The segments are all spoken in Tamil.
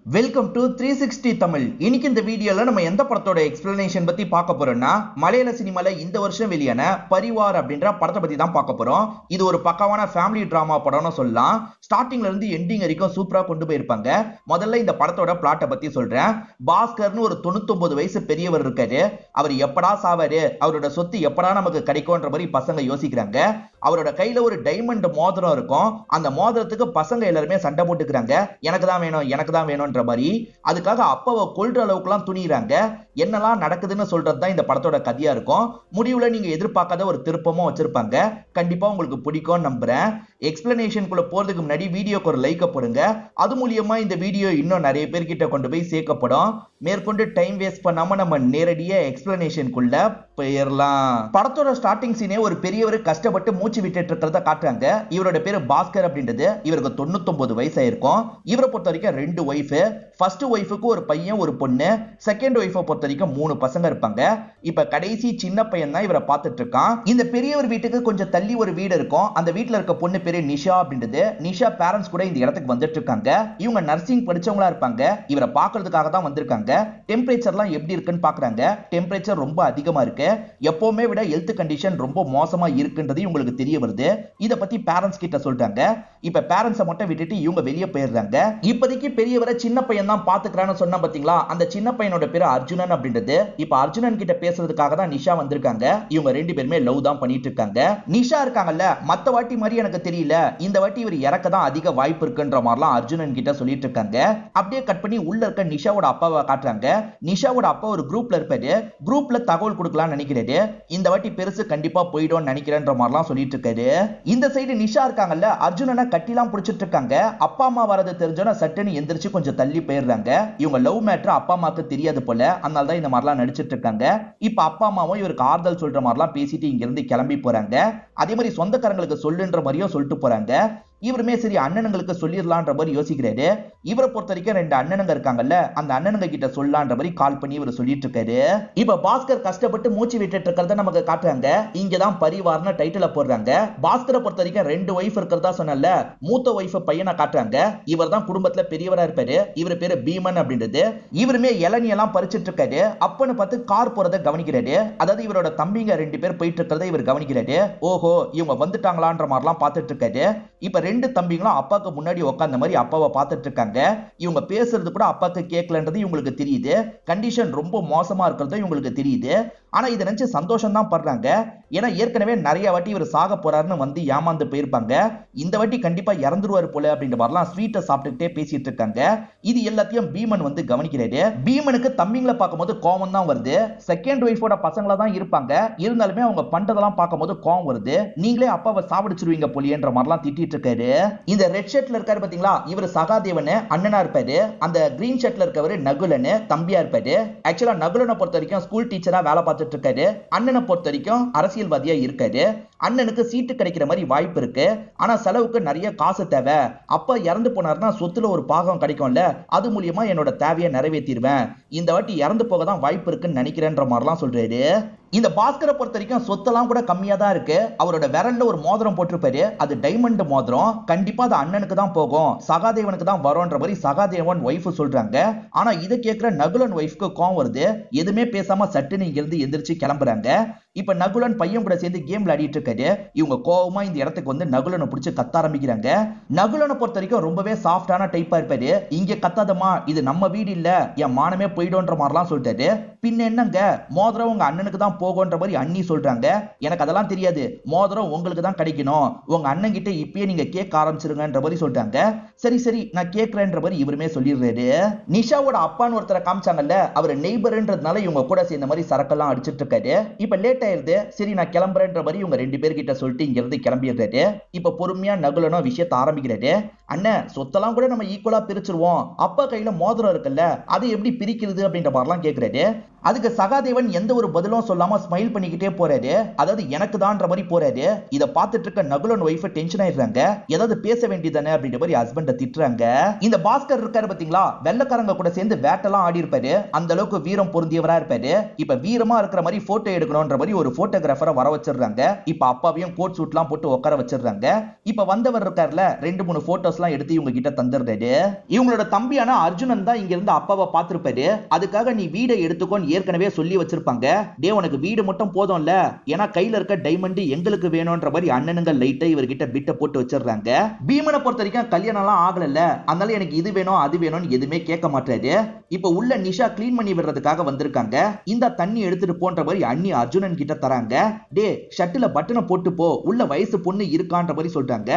Welcome to 360 Tamil. இன்னைக்கு இந்த வீடியோல நம்ம எந்த படத்தோட எக்ஸ்பிளனேஷன் பத்தி பார்க்க போறோம்னா, மலையாள சினிமால இந்த வருஷம் வெளியான பரிவார் அப்படின்ற படத்தை பத்தி தான் பார்க்க போறோம். இது ஒரு பக்காவான ஃபேமிலி டிராமா படம்னு சொல்லலாம். ஸ்டார்டிங்ல இருந்து எண்டிங் வரைக்கும் சூப்பரா கொண்டு போயிருப்பாங்க. முதல்ல இந்த படத்தோட பிளாட்டை பத்தி சொல்றேன். பாஸ்கர்னு ஒரு 99 வயசு பெரியவர் இருக்காரு. அவர் எப்படா சாவாரு, அவரோட சொத்து எப்படா நமக்கு கிடைக்கும்ன்ற மாதிரி பசங்க யோசிக்கிறாங்க. அவரோட கையில ஒரு டைமண்ட் மோதிரம் இருக்கும். அந்த மோதிரத்துக்கு பசங்க எல்லாருமே சண்டை போட்டுக்கிறாங்க. எனக்கு தான் வேணும், எனக்கு தான் வேணும்ன்ற மாதிரி. அதுக்காக அப்பாவை கொல்ற அளவுக்குலாம் துணிறாங்க. என்னெல்லாம் நடக்குதுன்னு சொல்றதுதான் இந்த படத்தோட கதையா இருக்கும். முடிவுல நீங்க எதிர்பார்க்காத ஒரு திருப்பமும் வச்சிருப்பாங்க. கண்டிப்பா உங்களுக்கு பிடிக்கும் நம்புறேன். எக்ஸ்பிளனேஷனுக்குள்ள போறதுக்கு முன்னாடி வீடியோக்கு ஒரு லைக் போடுங்க. அது மூலியமா இந்த வீடியோ இன்னும் நிறைய பேர்கிட்ட கொண்டு போய் சேர்க்கப்படும். மேற்கொண்டு டைம் வேஸ்ட் பண்ணாம நம்ம நேரடியா எக்ஸ்பிளனேஷனுக்குள்ள போயிடலாம். படத்தோட ஸ்டார்டிங் சீனே ஒரு பெரியவர் கஷ்டப்பட்டு மூச்சு விட்டுட்டு இருக்கிறத காட்டுறாங்க. இவரோட பேரு பாஸ்கர் அப்படின்றது. இவருக்கு 99 வயசு ஆயிருக்கும். இவரை பொறுத்த வரைக்கும் 2 ஒய்ஃப். ஃபர்ஸ்ட் ஒய்ஃபுக்கு ஒரு பையன் ஒரு பொண்ணு. செகண்ட் ஒய்ஃபை பொறுத்த வரைக்கும் 3 பசங்க இருப்பாங்க. இப்ப கடைசி சின்ன பையன் தான் இவரை பார்த்துட்டு இருக்கான். இந்த பெரியவர் வீட்டுக்கு கொஞ்சம் தள்ளி ஒரு வீடு இருக்கும். அந்த வீட்டுல இருக்க பொண்ணு பேரு நிஷா அப்படின்றது. நிஷா பேரண்ட்ஸ் கூட இந்த இடத்துக்கு வந்துட்டு இருக்காங்க. இவங்க நர்சிங் படிச்சவங்களா இருப்பாங்க. இவரை பார்க்கிறதுக்காக தான் வந்திருக்காங்க. டெம்பரேச்சர்லாம் எப்படி இருக்குன்னு பாக்குறாங்க. டெம்பரேச்சர் ரொம்ப அதிகமா இருக்கு. எப்பவுமே விட ஹெல்த் கண்டிஷன் ரொம்ப மோசமா இருக்குன்றது இவங்களுக்கு தெரிய வருது. இத பத்தி பேரண்ட்ஸ் கிட்ட சொல்றாங்க. இப்ப பேரண்ட்ஸை மட்டும் விட்டுட்டு இவங்க வெளியே போயிடுறாங்க. இப்போதைக்கு பெரியவரை சின்ன பையன் தான் பாத்துக்கிறான்னு சொன்னா பாத்தீங்களா, அந்த சின்ன பையனோட பேரு அர்ஜுனன் அப்படின்றது. இப்ப அர்ஜுனன் கிட்ட பேசுறதுக்காக தான் நிஷா வந்திருக்காங்க. இவங்க 2 பேருமே லவ் தான் பண்ணிட்டு இருக்காங்க. நிஷா இருக்காங்கல்ல, மத்த வாட்டி மாதிரி எனக்கு தெரியல, இந்த வாட்டி இவர் இறக்க தான் அதிக வாய்ப்பு இருக்குன்ற மாதிரிலாம் அர்ஜுனன் கிட்ட சொல்லிட்டு இருக்காங்க. அப்படியே கட் பண்ணி உள்ள இருக்க நிஷாவோட அப்பாவை காட்டுறாங்க. நிஷாவோட அப்பா ஒரு குரூப்ல இருப்பாரு. குரூப்ல தகவல் கொடுக்கலாம்னு நினைக்கிறாரு. இந்த வாட்டி பெருசு கண்டிப்பா போய்டும் நினைக்கிறேன்ற மாதிரிலாம் சொல்லிட்டு இருக்காரு. இந்த சைடு நிஷா இருக்காங்கல்ல, அர்ஜுனனை கட்டிலாம் பிடிச்சிட்டு இருக்காங்க. அப்பா அம்மா வரது தெரிஞ்சோன்னா சட்டுன்னு எந்திரிச்சு கொஞ்சம் தள்ளி போயிடுறாங்க. இவங்க லவ் மேட்டர் அப்பா அம்மாக்கு தெரியாது போல, அதனால தான் இந்த மாதிரிலாம் நடிச்சிட்டு இருக்காங்க. இப்ப அப்பா அம்மாவும் இவருக்கு ஆறுதல் சொல்ற மாதிரிலாம் பேசிட்டு இங்க இருந்து கிளம்பி போறாங்க. அதே மாதிரி சொந்தக்காரங்களுக்கு சொல்லுன்ற மாதிரியும் சொல்லிட்டு போறாங்க. இவருமே சரி அண்ணனுங்களுக்கு சொல்லிடலான்ற மாதிரி யோசிக்கிறாரு. இவரை பொறுத்த வரைக்கும் 2 அண்ணனுங்க இருக்காங்கல்ல, அந்த அண்ணனுங்க கிட்ட சொல்லலான்ற மாதிரி கால் பண்ணி இவர் சொல்லிட்டு இருக்காரு. இப்ப பாஸ்கர் கஷ்டப்பட்டு மூச்சு விட்டுட்டு இருக்கிறத நமக்கு காட்டுறாங்க. இங்கதான் பரிவார்னு டைட்டில போடுறாங்க. பாஸ்கரை பொறுத்த வரைக்கும் 2 ஒய்ஃப் இருக்கிறதா சொன்னல, மூத்த ஒய்ஃப் பையனை காட்டுறாங்க. இவர் தான் குடும்பத்துல பெரியவரா இருப்பாரு. இவர் பேரு பீமன் அப்படின்றது. இவருமே இளநீ எல்லாம் பறிச்சிட்டு இருக்காரு. அப்பன்னு பார்த்து கார் போறதை கவனிக்கிறாரு. அதாவது இவரோட தம்பிங்க 2 பேர் போயிட்டு இருக்கிறத இவர் கவனிக்கிறாரு. ஓஹோ, இவங்க வந்துட்டாங்களான்ற மாதிரிலாம் பார்த்துட்டு இருக்காரு. இப்ப 2 தம்பிங்களும் அப்பாக்கு முன்னாடி உட்கார்ந்த மாதிரி அப்பாவை பார்த்துட்டு இருக்காங்க. இவங்க பேசுறது கூட அப்பாக்கு கேட்கலன்றது இவங்களுக்கு தெரியுது. கண்டிஷன் ரொம்ப மோசமா இருக்கிறது இவங்களுக்கு தெரியுது. ஆனா இதை நினைச்சு சந்தோஷம் தான் படுறாங்க. ஏன்னா ஏற்கனவே நிறைய வாட்டி இவர் சாக போறாருன்னு வந்து ஏமாந்து போயிருப்பாங்க. இந்த வாட்டி கண்டிப்பா இறந்துருவாரு போல அப்படின்ற மாதிரிலாம் ஸ்வீட்டை சாப்பிட்டுக்கிட்டே பேசிட்டு இருக்காங்க. இது எல்லாத்தையும் பீமன் வந்து கவனிக்கிறாரு. பீமனுக்கு தம்பிங்களை பார்க்கும்போது கோவம் தான் வருது. செகண்ட் ஒய்ஃபோட பசங்களா தான் இருப்பாங்க. இருந்தாலுமே அவங்க பண்றதெல்லாம் பார்க்கும்போது கோவம் வருது. நீங்களே அப்பாவை சாவடிச்சிருவீங்க போலியன்ற மாதிரிலாம் திட்டிட்டு இருக்காரு. இந்த ரெட் ஷர்ட்ல இருக்காரு பாத்தீங்களா, இவர் சகாதேவன் அண்ணனா இருப்பாரு. அந்த கிரீன் ஷர்ட்ல இருக்கவர் நகுலன் தம்பியா இருப்பாரு. ஆக்சுவலா நகுலனை பொறுத்த வரைக்கும் ஸ்கூல் டீச்சரா வேலை பார்த்துட்டு இருக்காரு. அண்ணனை பொறுத்த வரைக்கும் அரசியல்வாதியா இருக்காரு. அண்ணனுக்கு சீட்டு கிடைக்கிற மாதிரி வாய்ப்பு இருக்கு. ஆனா செலவுக்கு நிறைய காசு தேவை. அப்பா இறந்து போனார்னா சொத்துல ஒரு பாகம் கிடைக்கும்ல, அது மூலியமா என்னோட தேவையை நிறைவேற்றிடுவேன். இந்த வாட்டி இறந்து போக தான் வாய்ப்பு இருக்குன்னு நினைக்கிறேன்ற மாதிரிலாம் சொல்றாரு. இந்த பாஸ்கரை பொறுத்த வரைக்கும் சொத்தெல்லாம் கூட கம்மியா தான் இருக்கு. அவரோட விரல்ல ஒரு மோதிரம் போட்டிருப்பாரு. அது டைமண்ட் மோதிரம். கண்டிப்பா அது அண்ணனுக்கு தான் போகும், சகாதேவனுக்கு தான் வரும்ன்ற மாதிரி சகாதேவன் ஒய்ஃப் சொல்றாங்க. ஆனா இதை கேட்கிற நகுலன் ஒய்ஃப்க்கு கோவம் வருது. எதுவுமே பேசாம சட்டுன்னு இங்க இருந்து எந்திரிச்சு கிளம்புறாங்க. இப்ப நகுலன் பையன் கூட சேர்ந்து கேம் விளையாடிட்டு இருக்காரு. இவங்க கோவமா இந்த இடத்துக்கு வந்து நகுலனை பிடிச்சு கத்த ஆரம்பிக்கிறாங்க. நகுலனை பொறுத்த வரைக்கும் ரொம்பவே சாஃப்டான டைப்பா இருப்பாரு. இங்க கத்தாதமா, இது நம்ம வீடு இல்ல, என் மானமே போயிடும்ன்ற மாதிரிலாம் சொல்லிட்டாரு. பின்ன என்னங்க, மோதிரம் உங்க அண்ணனுக்கு தான் போகும்ன்ற மாதிரி அண்ணி சொல்றாங்க. எனக்கு அதெல்லாம் தெரியாது, மோதிரம் உங்களுக்கு தான் கிடைக்கணும். உங்க அண்ணன் கிட்ட இப்பயே நீங்க கேட்க ஆரம்பிச்சிருங்கன்ற மாதிரி சொல்றாங்க. சரி சரி நான் கேட்கிறேன்ற மாதிரி இவருமே சொல்லிடுறாரு. நிஷாவோட அப்பான்னு ஒருத்தரை காமிச்சாங்கல்ல, அவர் நெய்பர்ன்றதுனால இவங்க கூட சேர்ந்த மாதிரி சரக்கெல்லாம் அடிச்சிட்டு இருக்காரு. இப்ப லேட் ஆயிருது. சரி நான் கிளம்புறேன்ற மாதிரி இவங்க 2 பேர்கிட்ட சொல்லிட்டு இங்க இருந்து கிளம்பிடுறாரு. இப்ப பொறுமையா நகுலனோ விஷயத்தை ஆரம்பிக்கிறாரு. அண்ணன் சொத்தெல்லாம் கூட நம்ம ஈக்குவலா பிரிச்சிருவோம். அப்பா கையில மோதிரம் இருக்குல்ல, அது எப்படி பிரிக்கிறது அப்படின்ற மாதிரிலாம் கேட்கிறாரு. அதுக்கு சகாதேவன் எந்த ஒரு பதிலும் சொல்லாம ஸ்மைல் பண்ணிக்கிட்டே போறாரு. அதாவது எனக்கு தான்ற மாதிரி போறாரு. இத பார்த்துட்டு இருக்க நகுலன் வைஃப் டென்ஷன் ஆயிடுறாங்க. ஏதாவது பேச வேண்டியதானே அப்படின்ற மாதிரி ஹஸ்பண்ட திட்டுறாங்க. இந்த பாஸ்கர் இருக்காரு பாத்தீங்களா, வெள்ளக்காரங்க கூட சேர்ந்து வேட்டெல்லாம் ஆடி இருப்பாரு. அந்த அளவுக்கு வீரம் பொருந்தியவரா இருப்பாரு. இப்ப வீரமா இருக்கிற மாதிரி போட்டோ எடுக்கணும்ன்ற மாதிரி ஒரு போட்டோகிராஃபரை வர வச்சிடுறாங்க. இப்ப அப்பாவையும் கோட் சூட்லாம் போட்டு உட்கார வச்சிடுறாங்க. இப்ப வந்தவர் இருக்காருல, 2-3 போட்டோஸ்லாம் எடுத்து இவங்க கிட்ட தந்துடுறாரு. இவங்களோட தம்பியான அர்ஜுனன் தான் இங்க இருந்து அப்பாவை பார்த்திருப்பாரு. அதுக்காக நீ வீடை எடுத்துக்கோன்னு ஏற்கனவே சொல்லி வச்சிருப்பாங்க. டே உனக்கு வீடு மட்டும் போதும்ல, ஏன்னா கையில இருக்க டைமண்ட் எங்களுக்கு வேணும்ன்ற மாதிரி அண்ணனுங்க லைட்டா இவர்கிட்ட பிட்ட போட்டு வச்சிடுறாங்க. பீமனை பொறுத்த வரைக்கும் கல்யாணம் எல்லாம் ஆகல, அதனால எனக்கு இது வேணும் அது வேணும்னு எதுவுமே கேட்க மாட்டாரு. இப்ப உள்ள நிஷா கிளீன் பண்ணி விடுறதுக்காக வந்திருக்காங்க. இந்த தண்ணி எடுத்துட்டு போன்ற மாதிரி அண்ணி அர்ஜுனன் கிட்ட தராங்க. டே ஷட்டில பட்டனை போட்டு போ, உள்ள வயசு பொண்ணு இருக்கான்ற மாதிரி சொல்றாங்க.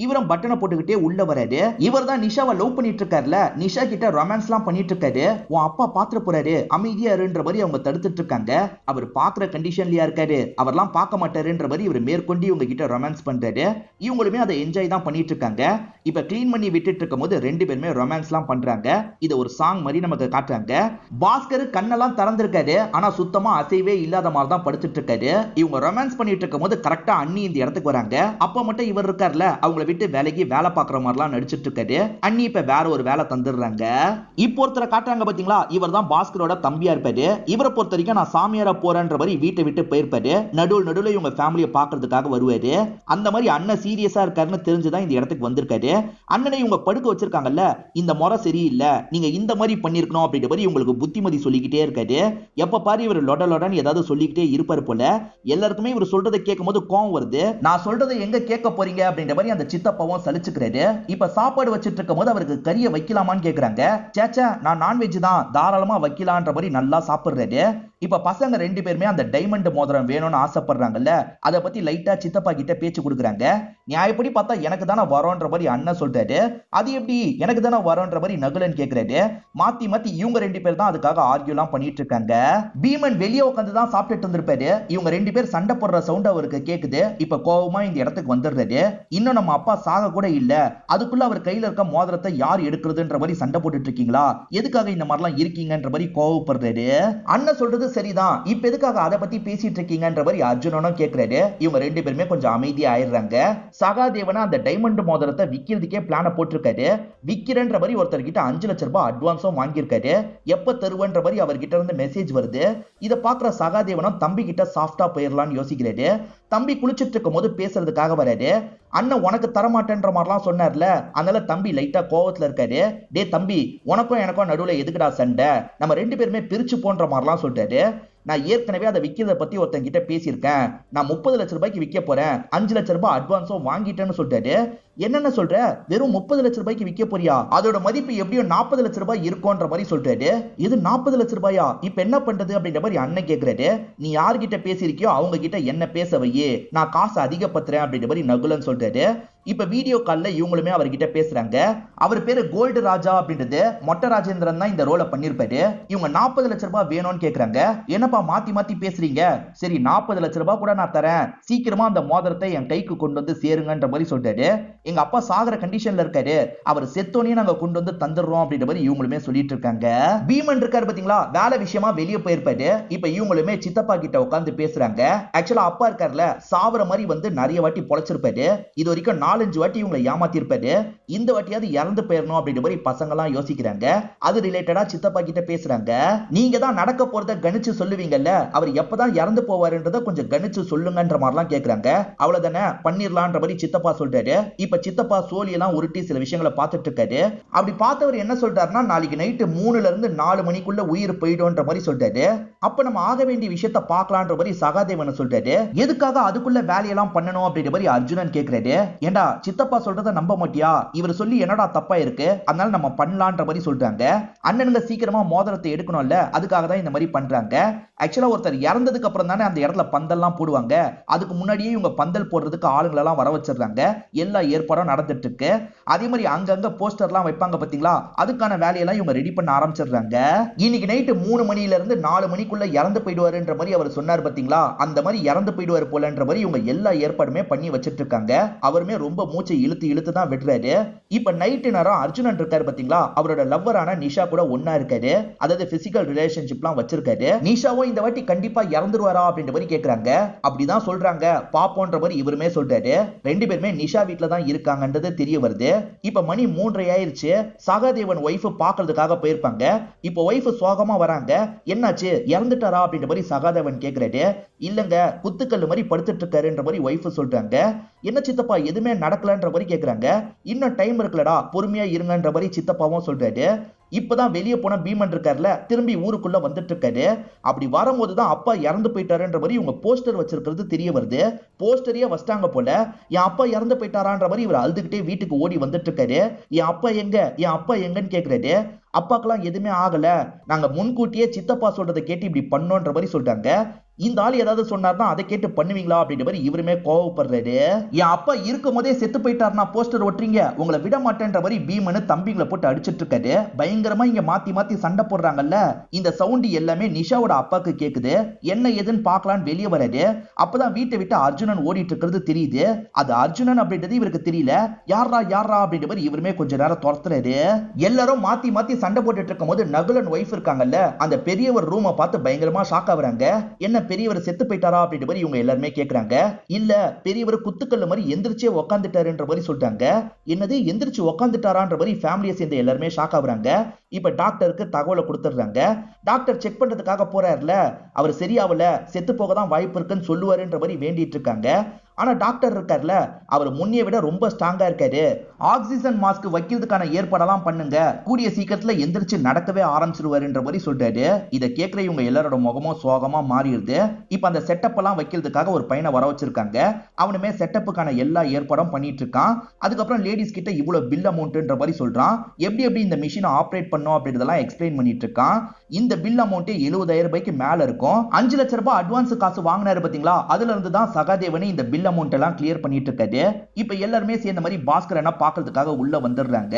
இவரும் பட்டனை போட்டுக்கிட்டே உள்ள வராரு. இவர் தான் நிஷாவை லவ் பண்ணிட்டு இருக்காருல, நிஷா கிட்ட ரொமான்ஸ் எல்லாம் பண்ணிட்டு இருக்காரு. உன் அப்பா பாத்துட்டு போறாரு, அமைதியா இருன்ற மாதிரி அவங்க தடுத்துட்டு இருக்காங்க. அவர் பாக்குற கண்டிஷன்லயா இருக்காரு, அவர்லாம் பார்க்க மாட்டாருன்ற மாதிரி இவர் மேற்கொண்டு இவங்க கிட்ட ரொமான்ஸ் பண்றாரு. இவங்களுமே அதை என்ஜாய் தான் பண்ணிட்டு இருக்காங்க. இப்ப கிளீன் பண்ணி விட்டுட்டு இருக்கும் போது 2 பேருமே ரொமான்ஸ் எல்லாம் பண்றாங்க. இது ஒரு சாங் மாதிரி நமக்கு காட்டுறாங்க. பாஸ்கர் கண்ணெல்லாம் திறந்திருக்காரு, ஆனா சுத்தமா அசைவே இல்லாத மாதிரி தான் படுத்துட்டு இருக்காரு. இவங்க ரொமான்ஸ் பண்ணிட்டு இருக்கும் போது கரெக்டா அண்ணி இந்த இடத்துக்கு வராங்க. அப்ப மட்டும் இவர் இருக்காருல, அவங்கள விட்டு வேலைக்கு வேலை பாக்குற மாதிரிலாம் நடிச்சிட்டு இருக்காரு. அண்ணி இப்ப வேற ஒரு வேலை தந்துடுறாங்க. இப்போ ஒருத்தரை காட்டுறாங்க பாத்தீங்களா, இவர் தான் பாஸ்கரோட தம்பியா இருப்பாரு. இவரை பொறுத்த வரைக்கும் நான் சாமியாரா போறேன்ற மாதிரி வீட்டை விட்டு போயிருப்பாரு. நடுவுல இவங்க ஃபேமிலியை பாக்குறதுக்காக வருவாரு. அந்த மாதிரி அண்ணன் சீரியஸா இருக்காருன்னு தெரிஞ்சுதான் இந்த இடத்துக்கு வந்திருக்காரு. அண்ணனை இவங்க படுக்க வச்சிருக்காங்கல்ல, இந்த முறை சரியில்லை, நீங்க இந்த மாதிரி பண்ணிருக்கணும் அப்படின்ற மாதிரி இவங்களுக்கு புத்திமதி சொல்லிக்கிட்டே இருக்காரு. எப்ப பாரு இவர் லொடலொடன்னு ஏதாவது சொல்லிக்கிட்டே இருப்பாரு போல. எல்லாருக்குமே இவர் சொல்றதை கேட்கும் போது கோவம் வருது. நான் சொல்றதை எங்க கேட்க போறீங்க அப்படின்ற மாதிரி அந்த சித்தப்பாவும் சலிச்சுக்கிறாரு. இப்ப சாப்பாடு வச்சிட்டு இருக்கும் போது அவருக்கு கறியை வைக்கலாமான்னு கேக்குறாங்க. சேச்சா நான் நான்வெஜ் தான், தாராளமா வைக்கலான்ற மாதிரி நல்லா சாப்பிடுறாரு. இப்ப பசங்க 2 பேருமே அந்த டைமண்ட் மோதிரம் வேணும்னு ஆசைப்படுறாங்கல்ல, அதை பத்தி லைட்டா சித்தப்பா கிட்ட பேச்சு கொடுக்குறாங்க. நியாயப்படி பார்த்தா எனக்கு தானே வரோன்ற மாதிரி அண்ணன் சொல்றாரு. அது எப்படி எனக்கு தானே வரோன்ற மாதிரி நகுலன் கேக்குறாரு. மாத்தி மாத்தி இவங்க 2 பேர் தான் அதுக்காக ஆர்கியூ எல்லாம் பண்ணிட்டு இருக்காங்க. பீமன் வெளியே உட்காந்து தான் சாப்பிட்டுட்டு இருந்திருப்பாரு. இவங்க 2 பேர் சண்டை போடுற சவுண்ட் அவருக்கு கேக்குது. இப்ப கோவமா இந்த இடத்துக்கு வந்துடுறாரு. இன்னும் நம்ம அப்பா சாக கூட இல்ல, அதுக்குள்ள அவர் கையில இருக்க மோதிரத்தை யார் எடுக்கிறதுன்ற மாதிரி சண்டை போட்டுட்டு இருக்கீங்களா, எதுக்காக இந்த மாதிரிலாம் இருக்கீங்கன்ற மாதிரி கோவப்படுறாரு. அண்ணன் சொல்றது சரிதான், இப்ப எதுக்காக அதை பத்தி பேசிட்டு இருக்கீங்கன்ற மாதிரி அர்ஜுனனும் கேக்குறாரு. இவங்க 2 பேருமே கொஞ்சம் அமைதியா ஆயிடுறாங்க. சகாதேவனா அந்த டைமண்ட் மோதிரத்தை விக்கிறதுக்கே பிளான போட்டிருக்காரு. விக்கிறன்ற மாதிரி ஒருத்தர் கிட்ட 5 லட்சம் ரூபாய் அட்வான்ஸும் வாங்கியிருக்காரு. எப்ப தருவன்ற மாதிரி அவர்கிட்ட இருந்து மெசேஜ் வருது. இதை பாக்குற சகாதேவனும் தம்பி கிட்ட சாஃப்டா போயிடலாம்னு யோசிக்கிறாரு. தம்பி குளிச்சிட்டு இருக்கும் போது பேசுறதுக்காக வராரு. அண்ணன் உனக்கு தரமாட்டேன்ற மாதிரிலாம் சொன்னார்ல, அதனால தம்பி லைட்டா கோவத்துல இருக்காரு. டே தம்பி, உனக்கும் எனக்கும் நடுவுல எதுக்குடா சண்டை, நம்ம 2 பேருமே பிரிச்சு போன்ற மாதிரிலாம் சொல்றாரு. நான் ஏற்கனவே அதை விக்கிறத பத்தி ஒருத்தன் கிட்ட பேசியிருக்கேன். நான் 30 லட்சம் ரூபாய்க்கு விற்க போறேன், 5 லட்சம் ரூபாய் அட்வான்ஸும் வாங்கிட்டேன்னு சொல்றாரு. என்னென்ன சொல்ற, வெறும் 30 லட்சம் ரூபாய்க்கு விற்க போறியா, அதோட மதிப்பு எப்படியும் 40 லட்சம் ரூபாய் இருக்கும்ன்ற மாதிரி சொல்றாரு. இது 40 லட்சம் ரூபாயா, இப்ப என்ன பண்றது அப்படின்ற மாதிரி அண்ணன் கேக்குறாரு. நீ யார்கிட்ட பேசியிருக்கியோ அவங்க கிட்ட என்ன பேச வையே, நான் காசு அதிகப்படுத்துறேன் அப்படின்ற மாதிரி நகுலன் சொல்றாரு. இப்ப வீடியோ கால்ல இவங்களுமே அவர்கிட்ட பேசுறாங்க. அவர் பேரு கோல்டு ராஜா அப்படின்றது மொட்டை ராஜேந்திரன் தான் இந்த ரோலை பண்ணிருப்பாரு. இவங்க 40 லட்சம் ரூபாய் வேணும்னு கேக்குறாங்க. என்னப்பா மாத்தி மாத்தி பேசுறீங்க, சரி 40 லட்சம் ரூபாய் கூட நான் தரேன், சீக்கிரமா அந்த மோதிரத்தை என் கைக்கு கொண்டு வந்து சேருங்கன்ற மாதிரி சொல்றாரு. எங்க அப்பா சாகர கண்டிஷன்ல இருக்காரு, அவர் செத்தோனே நாங்க கொண்டு வந்து தந்துடுறோம் அப்படின்ற மாதிரி இவங்களுமே சொல்லிட்டு இருக்காங்க. பீமன் இருக்காரு பாத்தீங்களா, வேலை விஷயமா வெளியே போயிருப்பாரு. இப்ப இவங்களுமே சித்தப்பா கிட்ட உட்காந்து பேசுறாங்க. ஆக்சுவலா அப்பா இருக்காருல, சாவர மாதிரி வந்து நிறைய வாட்டி பொழைச்சிருப்பாரு. இது வரைக்கும் 4-5 வாட்டி இவங்களை ஏமாத்திருப்பாரு. இந்த வாட்டியாவது இறந்து போயிடணும் அப்படின்ற மாதிரி பசங்க எல்லாம் யோசிக்கிறாங்க. அது ரிலேட்டடா சித்தப்பா கிட்ட பேசுறாங்க. நீங்க தான் நடக்க போறத கணிச்சு சொல்லுவீங்கல்ல, அவர் எப்பதான் இறந்து போவாருன்றத கொஞ்சம் கணிச்சு சொல்லுங்கன்ற மாதிரிலாம் கேக்குறாங்க. அவ்வளவுதானே, பண்ணிரலான்ற மாதிரி சித்தப்பா சொல்றாரு. இப்ப சித்தப்பா சோழி எல்லாம் உருட்டி சில விஷயங்களை பார்த்துட்டு இருக்காரு. அப்படி பார்த்தவர் என்ன சொல்றாருன்னா, நாளைக்கு நைட்டு 3ல இருந்து 4 மணிக்குள்ள உயிர் போயிடும்ன்ற மாதிரி சொல்றாரு. அப்ப நம்ம ஆக வேண்டிய விஷயத்த பார்க்கலான்ற மாதிரி சகாதேவன் சொல்றாரு. எதுக்காக அதுக்குள்ள வேலையெல்லாம் பண்ணணும் அப்படின்ற மாதிரி அர்ஜுனன் கேக்குறாரு. ஏண்டா சித்தப்பா சொல்றத நம்ப மாட்டியா, இவர் சொல்லி என்னடா தப்பா இருக்கு, அதனால நம்ம பண்ணலான்ற மாதிரி சொல்றாங்க. அண்ணனுங்க சீக்கிரமா மோதிரத்தை எடுக்கணும்ல, அதுக்காக தான் இந்த மாதிரி பண்றாங்க. ஆக்சுவலா ஒருத்தர் இறந்ததுக்கு அப்புறம் தானே அந்த இடத்துல பந்தல்லாம் போடுவாங்க. அதுக்கு முன்னாடியே இவங்க பந்தல் போடுறதுக்கு ஆளுங்களெல்லாம் வர வச்சிடுறாங்க. எல்லா ஏற்பாடும் நடந்துட்டு இருக்கு. அதே மாதிரி அங்கங்க போஸ்டர்லாம் வைப்பாங்க பாத்தீங்களா, அதுக்கான வேலையெல்லாம் இவங்க ரெடி பண்ண ஆரம்பிச்சிடுறாங்க. இன்னைக்கு நைட்டு 3 மணில இருந்து 4 மணிக்குள்ள இறந்து போயிடுவாருன்ற மாதிரி அவர் சொன்னார் பாத்தீங்களா, அந்த மாதிரி இறந்து போயிடுவாரு போலன்ற மாதிரி இவங்க எல்லா ஏற்பாடுமே பண்ணி வச்சிட்டு இருக்காங்க. அவருமே ரொம்ப ரொம்ப மூச்சை இழுத்து இழுத்து தான் விடுறாரு. இப்ப நைட்டு நேரம் அர்ஜுனன் இருக்காரு பாத்தீங்களா, அவரோட லவ்வரான நிஷா கூட ஒன்னா இருக்காரு. அதாவது பிசிக்கல் ரிலேஷன்ஷிப்லாம் வச்சிருக்காரு. நிஷாவும் இந்த வாட்டி கண்டிப்பா இறந்துருவாரா அப்படின்ற மாதிரி கேக்குறாங்க. அப்படிதான் சொல்றாங்க, பாப்போன்ற மாதிரி இவருமே சொல்றாரு. ரெண்டு பேருமே நிஷா வீட்டுல தான் இருக்காங்கன்றது தெரிய வருது. இப்ப மணி 3:30 ஆயிருச்சு. சகாதேவன் ஒய்ஃப் பாக்குறதுக்காக போயிருப்பாங்க. இப்ப ஒய்ஃப் சோகமா வராங்க. என்னாச்சு, இறந்துட்டாரா அப்படின்ற மாதிரி சகாதேவன் கேக்குறாரு. இல்லங்க, குத்துக்கல்லு மாதிரி படுத்துட்டு இருக்காருன்ற மாதிரி ஒய்ஃப் சொல்றாங்க. என்ன சித்தப்பா எதுவுமே நடக்கலன்ற மாதிரி கேக்குறாங்க. இன்னும் டைம் இருக்குலடா, பொறுமையா இருங்கன்ற மாதிரி சித்தப்பாவும் சொல்றாரு. இப்பதான் வெளியே போன பீமன் இருக்காருல, திரும்பி ஊருக்குள்ள வந்துட்டு இருக்காரு. அப்படி வரும்போதுதான் அப்பா இறந்து போயிட்டாருன்ற மாதிரி இவங்க போஸ்டர் வச்சிருக்கிறது தெரிய வருது. போஸ்டரையே வச்சிட்டாங்க போல. என் அப்பா இறந்து போயிட்டாரான்ற மாதிரி இவர் அழுதுகிட்டே வீட்டுக்கு ஓடி வந்துட்டு இருக்காரு. என் அப்பா எங்க, என் அப்பா எங்கன்னு கேக்குறாரு. அப்பாக்கெல்லாம் எதுவுமே ஆகல, நாங்க முன்கூட்டியே சித்தப்பா சொல்றதை கேட்டு இப்படி பண்ணோன்ற மாதிரி சொல்றாங்க. இந்த ஆள் ஏதாவது சொன்னார்னா அதை கேட்டு பண்ணுவீங்களா அப்படின்ற மாதிரி இவருமே கோவப்படுறாரு. என் அப்பா இருக்கும் போதே செத்து போயிட்டாருனா போஸ்டர் ஒட்டுறீங்க, உங்களை விட மாட்டேன்ற மாதிரி பீமனு தம்பிங்களை போட்டு அடிச்சிட்டு இருக்காரு. பயங்கரமா இங்க மாத்தி மாத்தி சண்டை போடுறாங்கல்ல. இந்த சவுண்ட் எல்லாமே நிஷாவோட அப்பாக்கு கேக்குது. என்ன ஏதுன்னு பாக்கலான்னு வெளியே வராரு. அப்பதான் வீட்டை விட்டு அர்ஜுனன் ஓடிட்டு இருக்கிறது தெரியுது. அது அர்ஜுனன் அப்படின்றது இவருக்கு தெரியல. யாரா யாரா அப்படின்ற மாதிரி இவருமே கொஞ்ச நேரம் துரத்துறாரு. எல்லாரும் மாத்தி மாத்தி சண்டை போட்டுட்டு இருக்கும் போது நகுலன் ஒய்ஃப் இருக்காங்கல்ல, அந்த பெரியவர் ரூமை பார்த்து பயங்கரமா ஷாக் ஆகுறாங்க. என்ன பெரியவர் செத்து போயிட்டாரா அப்படின்ற மாதிரி இவங்க எல்லாருமே கேக்குறாங்க. இல்ல, பெரியவர் குத்துக்கல்ல மாதிரி எந்திரிச்சே உட்காந்துட்டாருன்ற மாதிரி சொல்றாங்க. என்னது, எந்திரிச்சு உட்காந்துட்டாரான்ற மாதிரி ஃபேமிலியை சேர்ந்த எல்லாருமே ஷாக் ஆகுறாங்க. இப்ப டாக்டருக்கு தகவலை கொடுத்துடுறாங்க. டாக்டர் செக் பண்றதுக்காக போறாருல, அவர் சரியாவல, செத்து போக தான் வாய்ப்பு இருக்குன்னு சொல்லுவாருன்ற மாதிரி வேண்டிட்டு இருக்காங்க. ஆனா டாக்டர் இருக்கார்ல, அவர் முன்னைய விட ரொம்ப ஸ்ட்ராங்கா இருக்காரு. ஆக்சிஜன் மாஸ்க் வைக்கிறதுக்கான ஏற்பாடெல்லாம் பண்ணுங்க, கூடிய சீக்கிரத்துல எந்திரிச்சு நடக்கவே ஆரம்பிச்சிருவாருன்ற மாதிரி சொல்றாரு. இதை கேட்கிற இவங்க எல்லாரோட முகமும் சோகமா மாறிடுது. இப்ப அந்த செட்டப் எல்லாம் வைக்கிறதுக்காக ஒரு பையனை வர வச்சிருக்காங்க. அவனுமே செட்டப்புக்கான எல்லா ஏற்பாடும் பண்ணிட்டு இருக்கான். அதுக்கப்புறம் லேடிஸ் கிட்ட இவ்வளவு பில் அமௌண்ட்ன்ற மாதிரி சொல்றான். எப்படி எப்படி இந்த மிஷினை ஆப்ரேட் பண்ணும் அப்படின்றதெல்லாம் எக்ஸ்பிளைன் பண்ணிட்டு இருக்கான். இந்த பில் அமௌண்ட் 70,000 ரூபாய்க்கு மேல இருக்கும். 5 லட்சம் ரூபாய் அட்வான்ஸ் காசு வாங்கினாரு பாத்தீங்களா, அதுல இருந்து தான் சகாதேவனே இந்த பில் அமௌண்ட் எல்லாம் கிளியர் பண்ணிட்டு இருக்காரு. இப்ப எல்லாருமே சேர்ந்த மாதிரி பாஸ்கரனை பாக்குறதுக்காக உள்ள வந்துடுறாங்க.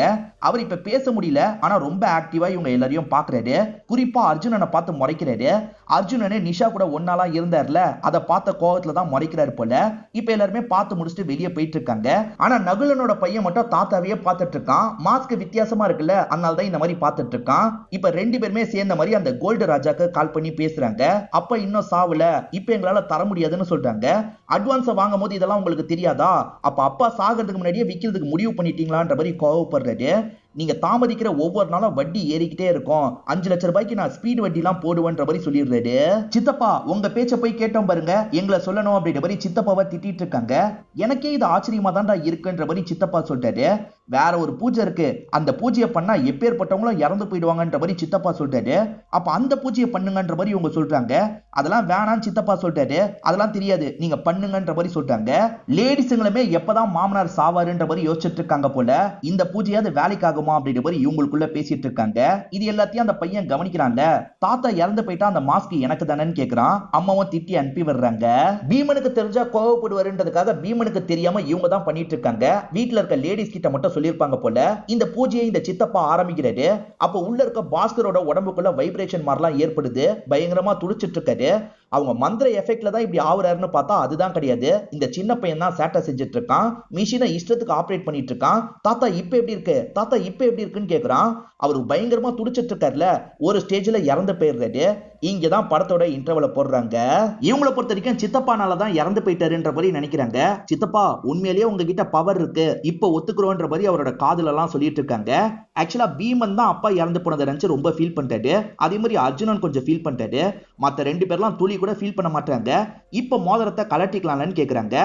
அவர் இப்ப பேச முடியல, ஆனா ரொம்ப ஆக்டிவா இவங்க எல்லாரையும் பாக்குறாரு. குறிப்பா அர்ஜுனனை பார்த்து முறைக்கிறாரு. அர்ஜுனனே நிஷா கூட ஒன்னாலாம் இருந்தார்ல, அதை பார்த்த கோவத்துல தான் முறைக்கிறாரு போல. இப்ப எல்லாருமே பார்த்து முடிச்சுட்டு வெளியே போயிட்டு இருக்காங்க. ஆனா நகுலனோட பையன் மட்டும் தாத்தாவையே பார்த்துட்டு இருக்கான். மாஸ்க் வித்தியாசமா இருக்குல்ல, அதனால தான் இந்த மாதிரி பார்த்துட்டு இருக்கான். இப்ப ரெண்டு பேருமே சேர்ந்த மாதிரி அந்த கோல்டு ராஜாக்கு கால் பண்ணி பேசுறாங்க. அப்ப இன்னும் சாவல, இப்ப எங்களால தர முடியாதுன்னு சொல்றாங்க. அட்வான்ஸ் வாங்கும் போது இதெல்லாம் உங்களுக்கு தெரியாதா, அப்ப அப்பா சாகிறதுக்கு முன்னாடியே விக்கிறதுக்கு முடிவு பண்ணிட்டீங்களான்ற மாதிரி கோவப்படுறாரு. நீங்க தாமதிக்கிற ஒவ்வொரு நாளும் வட்டி ஏறிக்கிட்டே இருக்கும். 5 லட்சம் ரூபாய்க்கு நான் ஸ்பீட் வட்டி எல்லாம் போடுவேன்ற மாதிரி சொல்லிடுறாரு. சித்தப்பா உங்க பேச்ச போய் கேட்டோம் பாருங்க, எங்களை சொல்லணும் அப்படின்ற மாதிரி சித்தப்பாவை திட்டிட்டு இருக்காங்க. எனக்கே இது ஆச்சரியமா தான்டா இருக்குன்ற மாதிரி சித்தப்பா சொல்றாரு. வேற ஒரு பூஜை இருக்கு, அந்த பூஜையை பண்ணா எப்பேற்பட்டவங்களும் இறந்து போயிடுவாங்கன்ற மாதிரி சித்தப்பா சொல்றாரு. அப்ப அந்த பூஜையை பண்ணுங்கன்ற மாதிரி இவங்க சொல்றாங்க. அதெல்லாம் வேணான்னு சித்தப்பா சொல்றாரு. அதெல்லாம் தெரியாது, நீங்க பண்ணுங்கன்ற மாதிரி சொல்றாங்க. லேடிஸுங்களுமே எப்பதான் மாமனார் சாவாருன்ற மாதிரி யோசிச்சுட்டு இருக்காங்க போல. இந்த பூஜையாவது வேலைக்காக அப்படின்ற மாதிரி இவங்களுக்குள்ள பேசிட்டு இருக்காங்க. இது எல்லாத்தையும் அந்த பையன் கவனிக்கிறான்ல. தாத்தா இறந்து போயிட்டா அந்த மாஸ்க் எனக்கு தானேன்னு கேக்குறான். அம்மாவும் திட்டி அனுப்பி வர்றாங்க. பீமனுக்கு தெரிஞ்சா கோவப்படுவாருன்றதுக்காக பீமனுக்கு தெரியாம இவங்க தான் பண்ணிட்டு இருக்காங்க. வீட்டுல இருக்க லேடிஸ் கிட்ட மட்டும் சொல்லியிருப்பாங்க போல. இந்த பூஜையை இந்த சித்தப்பா ஆரம்பிக்கிறாரு. அப்ப உள்ள இருக்க பாஸ்கரோட உடம்புக்குள்ள வைப்ரேஷன் மாதிரிலாம் ஏற்படுது. பயங்கரமா துடிச்சிட்டு இருக்காரு. அவங்க மந்திர எஃபெக்ட்ல தான் இப்படி ஆகுறாருன்னு பார்த்தா அதுதான் கிடையாது. இந்த சின்ன பையன் தான் சேட்டை செஞ்சுட்டு இருக்கான். மிஷினை இஷ்டத்துக்கு ஆப்ரேட் பண்ணிட்டு இருக்கான். தாத்தா இப்ப எப்படி இருக்கு, தாத்தா இப்ப எப்படி இருக்குன்னு கேக்குறான். அவரு பயங்கரமா துடிச்சிட்டு இருக்காருல, ஒரு ஸ்டேஜ்ல இறந்து போயிடுறாரு. இங்கதான் படத்தோட இன்டர்வல போடுறாங்க. இவங்களை பொறுத்த வரைக்கும் சித்தப்பானாலதான் இறந்து போயிட்டாருன்ற மாதிரி நினைக்கிறாங்க. சித்தப்பா உண்மையிலேயே உங்ககிட்ட பவர் இருக்கு, இப்ப ஒத்துக்கிறோன்ற மாதிரி அவரோட காதுல எல்லாம் சொல்லிட்டு இருக்காங்க. ஆக்சுவலா பீமன் தான் அப்பா இறந்து போனதை நினைச்சு ரொம்ப ஃபீல் பண்ணிட்டாரு. அதே மாதிரி அர்ஜுனன் கொஞ்சம் ஃபீல் பண்ணிட்டாரு. மத்த ரெண்டு பேர்லாம் துளி கூட ஃபீல் பண்ண மாட்டாங்க. இப்ப மோதிரத்தை கலட்டிக்கலாம்னு கேக்குறாங்க.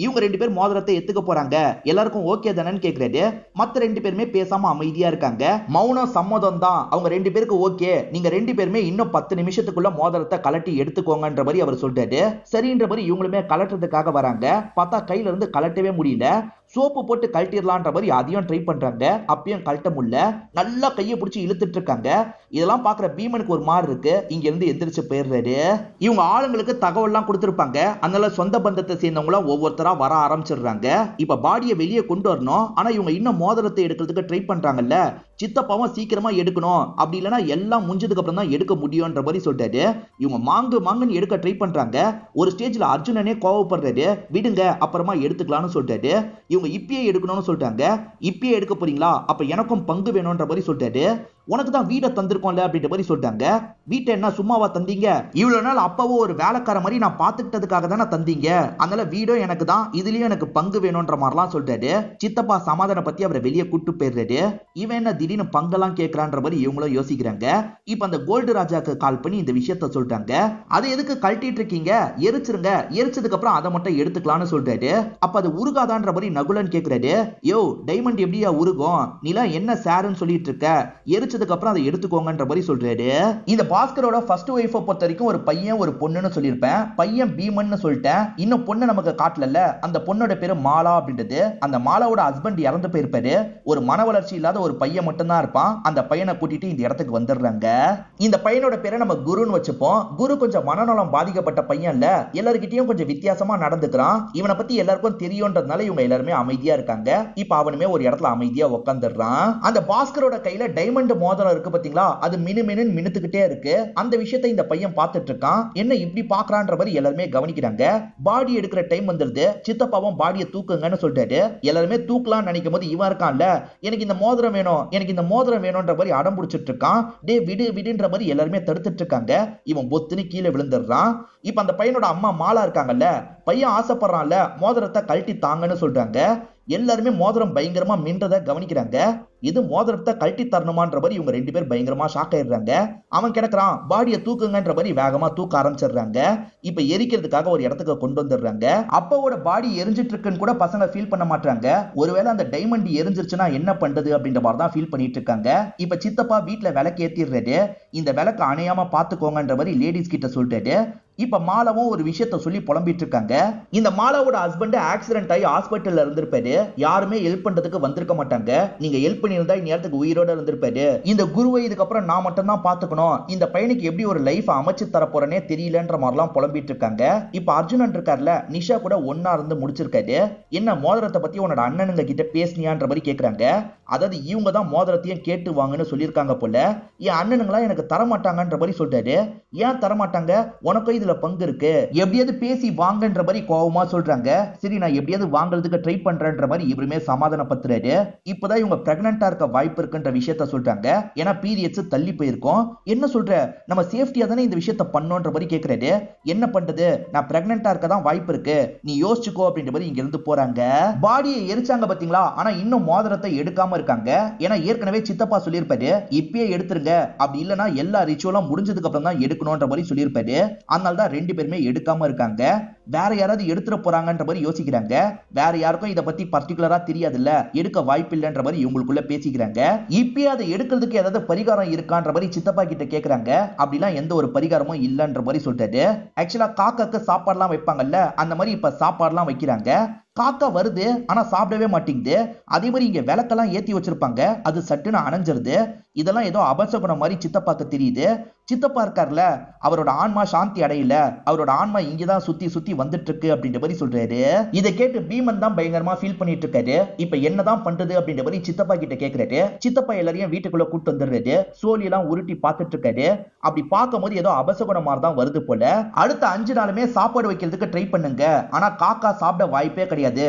இவங்க ரெண்டு பேர் மோதிரத்தை எத்துக்க போறாங்க. எல்லாருக்கும் ஓகே தானேன்னு கேக்குறாரு. மத்த ரெண்டு பேருமே பேசாம அமைதியா இருக்காங்க. மௌனம் சம்மதம் தான், அவங்க ரெண்டு பேருக்கு ஓகே. நீங்க ரெண்டு பேருமே இன்னும் 10 நிமிஷத்துக்குள்ள மோதிரத்தை கலட்டி எடுத்துக்கோங்கன்ற மாதிரி அவர் சொல்றாரு. சரின்ற மாதிரி இவங்களுமே கலட்டுறதுக்காக வராங்க. பார்த்தா கையில இருந்து கலட்டவே முடியல. சோப்பு போட்டு கழட்டிடலான்ற மாதிரி அதையும் ட்ரை பண்றாங்க. அப்பயும் கழட்ட முடியல. நல்லா கையை பிடிச்சி இழுத்துட்டு இருக்காங்க. இதெல்லாம் பாக்குற பீமனுக்கு ஒரு மாதிரி இருக்கு. இங்க இருந்து எந்திரிச்சு போயிடுறாரு. இவங்க ஆளுங்களுக்கு தகவல் எல்லாம் கொடுத்திருப்பாங்க. அதனால சொந்த பந்தத்தை சேர்ந்தவங்கள ஒவ்வொருத்தரா வர ஆரம்பிச்சிடுறாங்க. இப்ப பாடியை வெளியே கொண்டு வரணும். ஆனா இவங்க இன்னும் மோதிரத்தை எடுக்கிறதுக்கு ட்ரை பண்றாங்கல்ல. சித்தப்பாவும் சீக்கிரமா எடுக்கணும், அப்படி இல்லைன்னா எல்லாம் முடிஞ்சதுக்கு அப்புறம் தான் எடுக்க முடியும்ன்ற மாதிரி சொல்றாரு. இவங்க மாங்குன்னு எடுக்க ட்ரை பண்றாங்க. ஒரு ஸ்டேஜ்ல அர்ஜுனனே கோவப்படுறாரு. விடுங்க அப்புறமா எடுத்துக்கலாம்னு சொல்றாரு. இவங்க இவங்க இப்பயே எடுக்கணும்னு சொல்லிட்டாங்க. இப்பயே எடுக்க போறீங்களா, அப்ப எனக்கும் பங்கு வேணும்ன்ற மாதிரி சொல்லிட்டாரு. உனக்கு தான் வீட்டை தந்திருக்கோம்ல அப்படின்ற மாதிரி சொல்லிட்டாங்க. வீட்டை என்ன சும்மாவா தந்தீங்க, இவ்வளவு நாள் அப்பாவோ ஒரு வேலைக்கார மாதிரி நான் பாத்துக்கிட்டதுக்காக தானே தந்தீங்க, அதனால வீடும் எனக்கு தான், இதுலயும் எனக்கு பங்கு வேணும்ன்ற மாதிரிலாம் சொல்லிட்டாரு. சித்தப்பா சமாதான பத்தி அவரை வெளியே கூட்டு போயிடுறாரு. இவன் என்ன திடீர்னு பங்கெல்லாம் கேட்கறான்ற மாதிரி இவங்களும் யோசிக்கிறாங்க. இப்ப அந்த கோல்டு ராஜாக்கு கால் பண்ணி இந்த விஷயத்த சொல்லிட்டாங்க. அதை எதுக்கு கழட்டிட்டு இருக்கீங்க, எரிச்சிருங்க, எரிச்சதுக்கு அப்புறம் அதை மட்டும் எடுத்துக்கலாம்னு சொல்றாரு. அப்ப அது உருகாதான்ற மாதிரி நகுலன் கேக்குறாரு. யோ டைமண்ட் எப்படியா உருகும், நீலாம் என்ன சாருன்னு சொல்லிட்டு இருக்க, எரிச்சதுக்கு அப்புறம் அதை எடுத்துக்கோங்கன்ற மாதிரி சொல்றாரு. இந்த பாஸ்கரோட ஃபர்ஸ்ட் ஒய்ஃபை பொறுத்த வரைக்கும் ஒரு பையன் ஒரு பொண்ணுன்னு சொல்லியிருப்பேன். பையன் பீமன் சொல்லிட்டேன். இன்னும் பொண்ணு நமக்கு காட்டல. அந்த பொண்ணோட பேரு மாலா அப்படின்றது. அந்த மாலாவோட ஹஸ்பண்ட் இறந்து போயிருப்பாரு. ஒரு மன வளர்ச்சி இல்லாத ஒரு பையன் மட்டும் தான் இருப்பான். அந்த பையனை கூட்டிட்டு இந்த இடத்துக்கு வந்துடுறாங்க. இந்த பையனோட பேரை நம்ம குருன்னு வச்சுப்போம். குரு கொஞ்சம் மனநலம் பாதிக்கப்பட்ட பையன் இல்ல, எல்லார்கிட்டயும் கொஞ்சம் வித்தியாசமா நடந்துக்கிறான். இவனை பத்தி எல்லாருக்கும் தெரியும்ன்றதுனால இவங்க எல்லாருமே அமைதியா இருக்காங்க. இப்ப அவனுமே ஒரு இடத்துல அமைதியா உட்காந்துடுறான். அந்த பாஸ்கரோட கையில டைமண்ட் மோதிரம் இருக்கு பாத்தீங்களா, அது மினுமினு மினுத்துக்கிட்டே இருக்கு. அந்த விஷயத்தை இந்த பையன் பார்த்துட்டு இருக்கான். என்ன இப்படி பாக்குறான்ற மாதிரி எல்லாருமே கவனிக்கிறாங்க. பாடி எடுக்கிற டைம் வந்துருது. சித்தப்பாவும் பாடியை தூக்குங்கன்னு சொல்லிட்டாரு. எல்லாருமே தூக்கலாம் நினைக்கும் போது இவன் இருக்கான்ல, எனக்கு இந்த மோதிரம் வேணும், எனக்கு இந்த மோதிரம் வேணும்ன்ற மாதிரி அடம் பிடிச்சிட்டு இருக்கான். டே விடு விடுன்ற மாதிரி எல்லாருமே தடுத்துட்டு இருக்காங்க. இவன் பொத்துன்னு கீழே விழுந்துடுறான். இப்ப அந்த பையனோட அம்மா மாலா இருக்காங்கல்ல, பையன் ஆசைப்படுறான்ல, மோதிரத்தை கழட்டி தாங்கன்னு சொல்றாங்க. எல்லாருமே மோதிரம் பயங்கரமா மின்றத கவனிக்கிறாங்க. இது மோதிரத்தை கழட்டி தரணுமான்ற மாதிரி இவங்க ரெண்டு பேர் பயங்கரமா ஷாக் ஆயிடுறாங்க. அவன் கிடக்குறான், பாடியை தூக்குங்கன்ற மாதிரி வேகமா தூக்க ஆரம்பிச்சிடுறாங்க. இப்ப எரிக்கிறதுக்காக ஒரு இடத்துக்கு கொண்டு வந்துடுறாங்க. அப்பாவோட பாடி எரிஞ்சிட்டு இருக்குன்னு கூட பசங்க ஃபீல் பண்ண மாட்டாங்க. ஒருவேளை அந்த டைமண்ட் எரிஞ்சிருச்சுன்னா என்ன பண்றது அப்படின்ற மாதிரி தான் ஃபீல் பண்ணிட்டு இருக்காங்க. இப்ப சித்தப்பா வீட்டுல விளக்கு ஏத்திடுறாரு. இந்த விளக்கு அணையாம பாத்துக்கோங்கன்ற மாதிரி லேடிஸ் கிட்ட சொல்லிட்டாரு. இப்ப மாலாவும் ஒரு விஷயத்த சொல்லி புலம்பிட்டு இருக்காங்க. இந்த மாலாவோட ஹஸ்பண்ட் ஆக்சிடென்ட் ஆகி ஹாஸ்பிட்டல்ல இருந்திருப்பாரு. யாருமே ஹெல்ப் பண்றதுக்கு வந்திருக்க மாட்டாங்க. நீங்க ஹெல்ப் பண்ணியிருந்தா இந்நேரத்துக்கு உயிரோட இருந்திருப்பாரு. இந்த குருவை இதுக்கப்புறம் நான் மட்டும் தான் பாத்துக்கணும். இந்த பையனுக்கு எப்படி ஒரு லைஃப் அமைச்சு தர போறேனே தெரியலன்ற மாதிரிலாம் புலம்பிட்டு இருக்காங்க. இப்ப அர்ஜுனன் இருக்கார்ல, நிஷா கூட ஒன்னா இருந்து முடிச்சிருக்காரு. என்ன மோதிரத்தை பத்தி உன்னோட அண்ணனுங்க கிட்ட பேசினியான்ற மாதிரி கேக்குறாங்க. அதாவது இவங்க தான் மோதிரத்தையும் கேட்டு வாங்கன்னு சொல்லியிருக்காங்க போல. என் அண்ணனுங்களா எனக்கு தரமாட்டாங்கன்ற மாதிரி சொல்றாரு. ஏன் தரமாட்டாங்க, உனக்கும் இதுல பங்கு இருக்கு, எப்படியாவது பேசி வாங்கன்ற மாதிரி கோவமா சொல்றாங்க. சரி நான் எப்படியாவது வாங்குறதுக்கு ட்ரை பண்றேன்ற மாதிரி இவருமே சமாதானப்படுத்துறாரு. இப்பதான் இவங்க பிரெக்னன்ட்டா இருக்க வாய்ப்பு இருக்குன்ற விஷயத்த சொல்றாங்க. ஏன்னா பீரியட்ஸ் தள்ளி போயிருக்கும். என்ன சொல்ற, நம்ம சேஃப்டியா தானே இந்த விஷயத்த பண்ணோன்ற மாதிரி கேக்குறாரு. என்ன பண்றது, நான் பிரெக்னன்ட்டா இருக்க தான் வாய்ப்பு இருக்கு, நீ யோசிச்சுக்கோ அப்படின்ற மாதிரி இங்க இருந்து போறாங்க. பாடியை எரிச்சாங்க பாத்தீங்களா, ஆனா இன்னும் மோதிரத்தை எடுக்காம இருக்காங்க. ஏன்னா ஏற்கனவே சித்தப்பா சொல்லியிருப்பாரு, இப்பயே எடுத்துருங்க, அப்படி இல்லைன்னா எல்லா ரிச்சுவலும் முடிஞ்சதுக்கு அப்புறம் தான் எடுக்கணும்ன்ற மாதிரி சொல்லியிருப்பாரு. அதனால தான் ரெண்டு பேருமே எடுக்காம இருக்காங்க. வேற யாராவது எடுத்துட போறாங்கன்ற மாதிரி யோசிக்கிறாங்க. வேற யாருக்கும் இத பத்தி பர்டிகுலரா தெரியாதுல்ல, எடுக்க வாய்ப்பு இல்லைன்ற மாதிரி இவங்களுக்குள்ள பேசிக்கிறாங்க. இப்பயே அதை எடுக்கிறதுக்கு ஏதாவது பரிகாரம் இருக்கான்ற மாதிரி சித்தப்பா கிட்ட கேக்குறாங்க. அப்படிலாம் எந்த ஒரு பரிகாரமும் இல்லைன்ற மாதிரி சொல்லிட்டாரு. ஆக்சுவலா காக்காக்கு சாப்பாடுலாம் வைப்பாங்கல்ல, அந்த மாதிரி இப்ப சாப்பாடுலாம் வைக்கிறாங்க. காக்கா வருது ஆனா சாப்பிடவே மாட்டேங்குது. அதே மாதிரி இங்க விளக்கெல்லாம் ஏத்தி வச்சிருப்பாங்க, அது சட்டுன்னு அணைஞ்சிருது. இதெல்லாம் ஏதோ அபசகுணம் மாதிரி சித்தப்பாக்கு தெரியுது. சித்தப்பா இருக்கார்ல, அவரோட ஆன்மா சாந்தி அடையல, அவரோட ஆன்மா இங்கதான் சுத்தி சுத்தி வந்துட்டு இருக்கு அப்படின்ற மாதிரி சொல்றாரு. இதை கேட்டு பீமன் தான் பயங்கரமா ஃபீல் பண்ணிட்டு இருக்காரு. இப்ப என்னதான் பண்றது அப்படின்ற மாதிரி சித்தப்பா கிட்ட கேக்குறாரு. சித்தப்பா எல்லாரையும் வீட்டுக்குள்ள கூட்டு வந்துடுறாரு. சோழி எல்லாம் உருட்டி பார்த்துட்டு இருக்காரு. அப்படி பார்க்கும் போது ஏதோ அபசகுணம் மாதிரி தான் வருது போல. அடுத்த 5 நாளுமே சாப்பாடு வைக்கிறதுக்கு ட்ரை பண்ணுங்க, ஆனா காக்கா சாப்பிட வாய்ப்பே கிடையாது.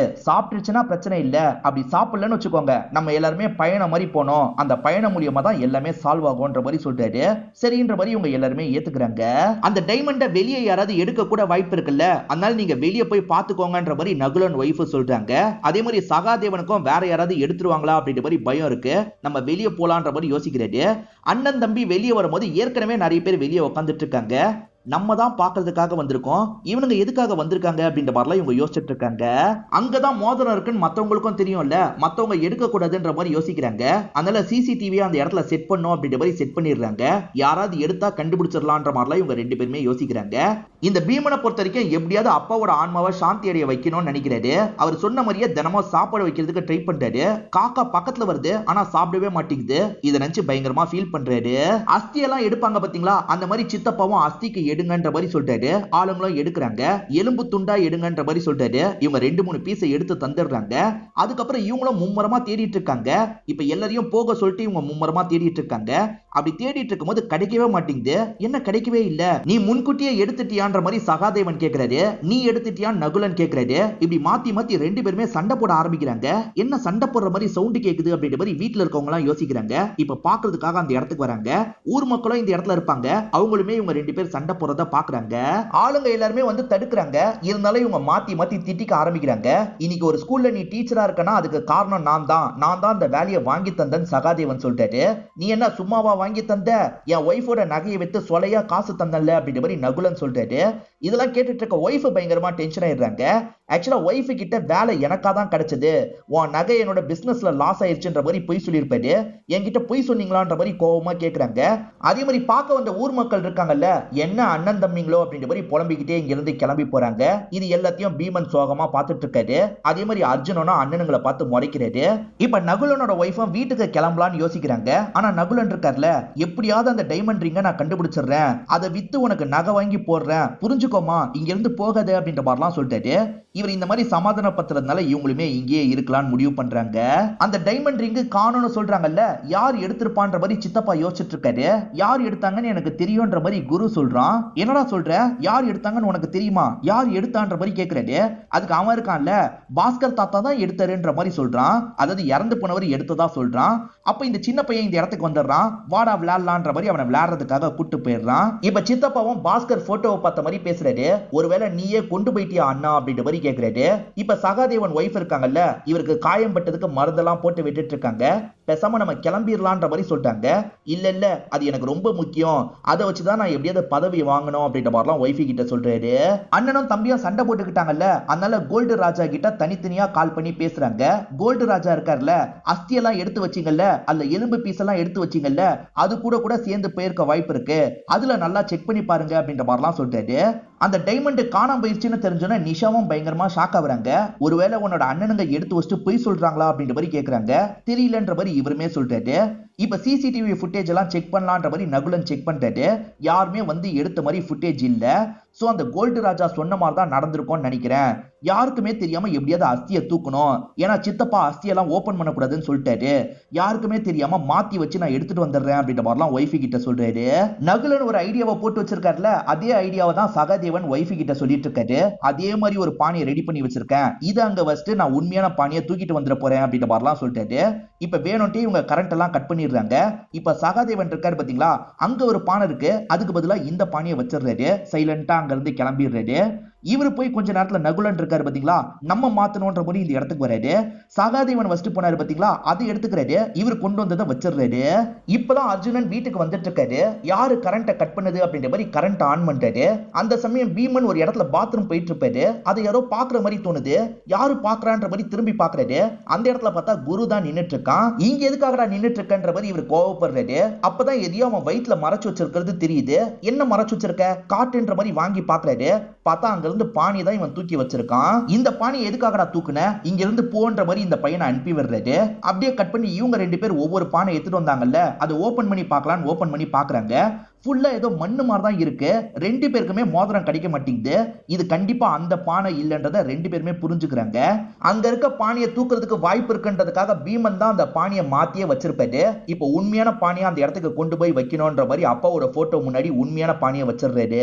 சாப்பிட்டுச்சுன்னா பிரச்சனை இல்ல, அப்படி சாப்பிடலன்னு வச்சுக்கோங்க, நம்ம எல்லாருமே பயணம் மாதிரி போனோம், அந்த பயணம் மூலியமா தான் எல்லாமே சால்வ் ஆகும்ன்ற மாதிரி சொல்றாரு. சரின்ற மாதிரி இவங்க எல்லாருமே ஏத்துக்கிறாங்க. அந்த டைமண்ட வெளியே யாராவது எடுக்க கூட வாய்ப்பு இருக்குல்ல, அதனால நீங்க வெளியே போய் பாத்துக்கோங்கன்ற மாதிரி நகுலன் வைஃப் சொல்றாங்க. அதே மாதிரி சகாதேவனுக்கும் வேற யாராவது எடுத்துருவாங்களா அப்படின்ற மாதிரி பயம் இருக்கு. நம்ம வெளியே போலான்ற மாதிரி யோசிக்கிறாரு. அண்ணன் தம்பி வெளியே வரும்போது ஏற்கனவே நிறைய பேர் வெளியே உட்காந்துட்டு இருக்காங்க. நம்ம தான் பாக்குறதுக்காக வந்திருக்கோம், இவனுங்க எதுக்காக வந்திருக்காங்க அப்படின்ற மாதிரிலாம் இவங்க யோசிச்சுட்டு இருக்காங்க. அங்கதான் மோதிரம் இருக்குன்னு மத்தவங்களுக்கும் தெரியும்ல, மத்தவங்க எடுக்க கூடாதுன்ற மாதிரி யோசிக்கிறாங்க. அதனால சிசிடிவி அந்த இடத்துல செட் பண்ணும் அப்படின்ற மாதிரி செட் பண்ணிடுறாங்க. யாராவது எடுத்தா கண்டுபிடிச்சிடலான்ற மாதிரிலாம் இவங்க ரெண்டு பேருமே யோசிக்கிறாங்க. இந்த பீமனை பொறுத்த வரைக்கும் எப்படியாவது அப்பாவோட ஆன்மாவை சாந்தி அடைய வைக்கணும்னு நினைக்கிறாரு. அவர் சொன்ன மாதிரியே தினமும் சாப்பாடு வைக்கிறதுக்கு ட்ரை பண்றாரு. காக்கா பக்கத்துல வருது ஆனா சாப்பிடவே மாட்டேங்குது. இதை நினைச்சு பயங்கரமா ஃபீல் பண்றாரு. அஸ்தி எல்லாம் எடுப்பாங்க பாத்தீங்களா, அந்த மாதிரி சித்தப்பாவும் அஸ்திக்கு எடுங்கன்ற மாதிரி சொல்லிட்டாரு. ஆளுங்களும் எடுக்கிறாங்க. எலும்பு துண்டா எடுங்கன்ற மாதிரி சொல்லிட்டாரு. இவங்க 2-3 பீஸை எடுத்து தந்துடுறாங்க. அதுக்கப்புறம் இவங்களும் மும்மரமா தேடிட்டு இருக்காங்க. இப்ப எல்லாரையும் போக சொல்லிட்டு இவங்க மும்மரமா தேடிட்டு இருக்காங்க. அப்படி தேடிட்டு இருக்கும்போது கிடைக்கவே மாட்டேங்குது. என்ன கிடைக்கவே இல்ல, நீ முன்கூட்டியே எடுத்துட்டியான்ற மாதிரி சகாதேவன் கேக்குறாரு. நீ எடுத்துட்டியான்னு நகுலன் கேக்குறாரு. இப்படி மாத்தி மாத்தி 2 பேருமே சண்டை போட ஆரம்பிக்கிறாங்க. என்ன சண்டை போடுற மாதிரி சவுண்ட் கேக்குது அப்படின்ற மாதிரி வீட்டுல இருக்கவங்க எல்லாம் யோசிக்கிறாங்க. இப்ப பாக்குறதுக்காக அந்த இடத்துக்கு வராங்க. ஊர் மக்களும் இந்த இடத்துல இருப்பாங்க. அவங்களுமே இவங்க 2 பேர் சண்டை போறத பாக்குறாங்க. ஆளுங்க எல்லாருமே வந்து தடுக்கிறாங்க. இருந்தாலும் இவங்க மாத்தி மாத்தி திட்டிக்க ஆரம்பிக்கிறாங்க. இன்னைக்கு ஒரு ஸ்கூல்ல நீ டீச்சரா இருக்கனா அதுக்கு காரணம் நான் தான் அந்த வேலையை வாங்கி தந்தேன்னு சகாதேவன் சொல்லிட்டாரு. நீ என்ன சும்மாவா வாங்கி தந்த, என் ஒய்ஃபோட நகையை வித்து சொலையா காசு தந்தல அப்படின்ற மாதிரி நகுலன் சொல்றாரு. இதெல்லாம் கேட்டுட்டு இருக்க ஒய்ஃப் பயங்கரமா டென்ஷன் ஆயிடுறாங்க. ஆக்சுவலா ஒய்ஃப் கிட்ட வேலை எனக்கா தான் கிடைச்சது, உன் நகை என்னோட பிசினஸ்ல லாஸ் ஆயிருச்சுன்ற மாதிரி பொய் சொல்லியிருப்பாரு. என்கிட்ட பொய் சொன்னீங்களான்ற மாதிரி கோவமா கேக்குறாங்க. அதே மாதிரி பார்க்க வந்த ஊர் மக்கள் இருக்காங்கல்ல, என்ன அண்ணன் தம்பிங்களோ அப்படின்ற மாதிரி புலம்பிக்கிட்டே இங்க இருந்து கிளம்பி போறாங்க. இது எல்லாத்தையும் பீமன் சோகமா பார்த்துட்டு இருக்காரு. அதே மாதிரி அர்ஜுனனும் அண்ணனுங்களை பார்த்து முறைக்கிறாரு. இப்ப நகுலனோட ஒய்ஃபும் வீட்டுக்கு கிளம்பலான்னு யோசிக்கிறாங்க. ஆனா நகுலன் இருக்கார்ல, எப்படியாவது அந்த டைமண்ட் ரிங்க நான் கண்டுபிடிச்சிடுறேன், அதை வித்து உனக்கு நகை வாங்கி போடுறேன், புரிஞ்சுக்கோமா, இங்க இருந்து போகாது அப்படின்ற மாதிரிலாம் சொல்லிட்டாரு. இவர் இந்த மாதிரி சமாதானப்படுத்துறதுனால இவங்களுமே இங்கேயே இருக்கலாம்னு முடிவு பண்றாங்க. அந்த டைமண்ட் ரிங்கு காணோம்னு சொல்றாங்கல்ல, யார் எடுத்திருப்பான்ற மாதிரி சித்தப்பா யோசிச்சுட்டு இருக்காரு. யார் எடுத்தாங்கன்னு எனக்கு தெரியும்ன்ற மாதிரி குரு சொல்றான். என்னடா சொல்ற, யார் எடுத்தாங்கன்னு உனக்கு தெரியுமா, யார் எடுத்தான்ற மாதிரி கேக்குறாரு. அதுக்கு அவன் இருக்கான்ல, பாஸ்கர் தாத்தா தான் எடுத்தாருன்ற மாதிரி சொல்றான். அதாவது இறந்து போனவர் எடுத்ததா சொல்றான். அப்ப இந்த சின்ன பையன் இந்த இடத்துக்கு வந்துடுறான். வாடா விளையாடலான்ற மாதிரி அவனை விளையாடுறதுக்காக கூட்டு போயிடுறான். இப்ப சித்தப்பாவும் பாஸ்கர் போட்டோவை பார்த்த மாதிரி பேசுறாரு. ஒருவேளை நீயே கொண்டு போயிட்டியா அண்ணா அப்படின்ற மாதிரி கேக்குறாரு. இப்ப சகாதேவன் ஒய்ஃப் இருக்காங்கல்ல, இவருக்கு காயம் பட்டதுக்கு மருந்தெல்லாம் போட்டு விட்டுட்டு இருக்காங்க. பேசாம நம்ம கிளம்பிடலான்ற மாதிரி சொல்லிட்டாங்க. இல்ல இல்ல, அது எனக்கு ரொம்ப முக்கியம், அதை வச்சுதான் நான் எப்படியாவது பதவி வாங்கணும் அப்படின்ற மாதிரிலாம் ஒய்ஃபி கிட்ட சொல்றாரு. அண்ணனும் தம்பியும் சண்டை போட்டுக்கிட்டாங்கல்ல, அதனால கோல்டு ராஜா கிட்ட தனித்தனியா கால் பண்ணி பேசுறாங்க. கோல்டு ராஜா இருக்கார்ல, அஸ்தியெல்லாம் எடுத்து வச்சீங்கல்ல, அல்ல எலும்பு பீஸ் எல்லாம் எடுத்து வச்சீங்கல்ல, அது கூட கூட சேர்ந்து போயிருக்க வாய்ப்பு இருக்கு, அதுல நல்லா செக் பண்ணி பாருங்க அப்படின்ற மாதிரிலாம் சொல்றாரு. அந்த டைமண்ட் காணாம போயிடுச்சுன்னு தெரிஞ்சோன்னா நிஷாவும் பயங்கரமா ஷாக் ஆகுறாங்க. ஒருவேளை உன்னோட அண்ணனுங்க எடுத்து வச்சுட்டு பொய் சொல்றாங்களா அப்படின்ற மாதிரி கேக்குறாங்க. தெரியலன்ற மாதிரி இவருமே சொல்றாரு. இப்ப சிசிடிவி ஃபுட்டேஜ் எல்லாம் செக் பண்ணலான்ற மாதிரி நகுலன் செக் பண்றாரு. யாருமே வந்து எடுத்த மாதிரி ஃபுட்டேஜ் இல்ல. சோ அந்த கோல்டு ராஜா சொன்ன மாதிரி தான் நடந்திருக்கும்னு நினைக்கிறேன். யாருக்குமே தெரியாம எப்படியாவது அஸ்தியை தூக்கணும், ஏன்னா சித்தப்பா அஸ்தியெல்லாம் ஓபன் பண்ணக்கூடாதுன்னு சொல்லிட்டாரு. யாருக்குமே தெரியாம மாத்தி வச்சு நான் எடுத்துட்டு வந்துடுறேன் அப்படின்ற மாதிரிலாம் ஒய்ஃபி கிட்ட சொல்றாரு. நகுலன் ஒரு ஐடியாவை போட்டு வச்சிருக்காருல, அதே ஐடியாவை தான் சகாதேவன் ஒய்ஃபி கிட்ட சொல்லிட்டு இருக்காரு. அதே மாதிரி ஒரு பானையை ரெடி பண்ணி வச்சிருக்கேன், இது அங்க வச்சுட்டு நான் உண்மையான பானையை தூக்கிட்டு வந்துட போறேன் அப்படின்ற மாதிரிலாம் சொல்லிட்டாரு. இப்ப வேணும்ட்டே இவங்க கரண்ட் எல்லாம் கட் பண்ணிடுறாங்க. இப்ப சகாதேவன் இருக்காரு பாத்தீங்களா, அங்க ஒரு பானை இருக்கு, அதுக்கு பதிலா இந்த பானையை வச்சிடுறாரு. சைலண்டா அங்க இருந்து கிளம்பிடுறாரு. இவரு போய் கொஞ்ச நேரத்துல நகுலன் இருக்காரு பாத்தீங்களா, நம்ம மாத்தணும்ன்ற மாதிரி இந்த இடத்துக்கு வராரு. சகாதேவன் வச்சுட்டு போனாரு பாத்தீங்களா, அதை எடுத்துக்கிறாரு. இவர் கொண்டு வந்ததை வச்சிடுறாரு. இப்பதான் அர்ஜுனன் வீட்டுக்கு வந்துட்டு இருக்காரு. யாரு கரண்ட்டை கட் பண்ணது அப்படின்ற மாதிரி கரண்ட் ஆன் பண்றாரு. அந்த சமயம் பீமன் ஒரு இடத்துல பாத்ரூம் போயிட்டு இருப்பாரு. அதை யாரோ பாக்குற மாதிரி தோணுது. யாரு பாக்குறான்ற மாதிரி திரும்பி பாக்குறாரு. அந்த இடத்துல பார்த்தா குரு தான் நின்னுட்டு இருக்கான். இங்க எதுக்காகடா நின்னுட்டு இருக்கன்ற மாதிரி இவர் கோவப்படுறாரு. அப்பதான் எதையோ அவன் வயிற்றுல மறைச்சு வச்சிருக்கிறது தெரியுது. என்ன மறைச்சு வச்சிருக்க காட்டுன்ற மாதிரி வாங்கி பாக்குறாரு. பார்த்தா அங்க இருந்து பானி தான் இவன் தூக்கி வச்சிருக்கான். இந்த பானி எதுக்காகடா தூக்குன, இங்க இருந்து போன்ற மாதிரி இந்த பையனை அனுப்பி விடுறாரு. அப்படியே கட் பண்ணி இவங்க 2 பேர் ஒவ்வொரு பானை எடுத்துட்டு வந்தாங்கல்ல, அதை ஓபன் பண்ணி பார்க்கலான்னு ஓபன் பண்ணி பாக்குறாங்க. ஃபுல்லா ஏதோ மண்ணு மாதிரி தான் இருக்கு. 2 பேருக்குமே மோதிரம் கிடைக்க மாட்டேங்குது. இது கண்டிப்பா அந்த பானை இல்லன்றத 2 பேருமே புரிஞ்சுக்கிறாங்க. அங்க இருக்க பானையை தூக்குறதுக்கு வாய்ப்பு இருக்குன்றதுக்காக பீமன் தான் அந்த பானையை மாத்தியே வச்சிருப்பாரு. இப்போ உண்மையான பானையை அந்த இடத்துக்கு கொண்டு போய் வைக்கணும்ன்ற மாதிரி அப்பாவோட போட்டோ முன்னாடி உண்மையான பானையை வச்சிடுறாரு.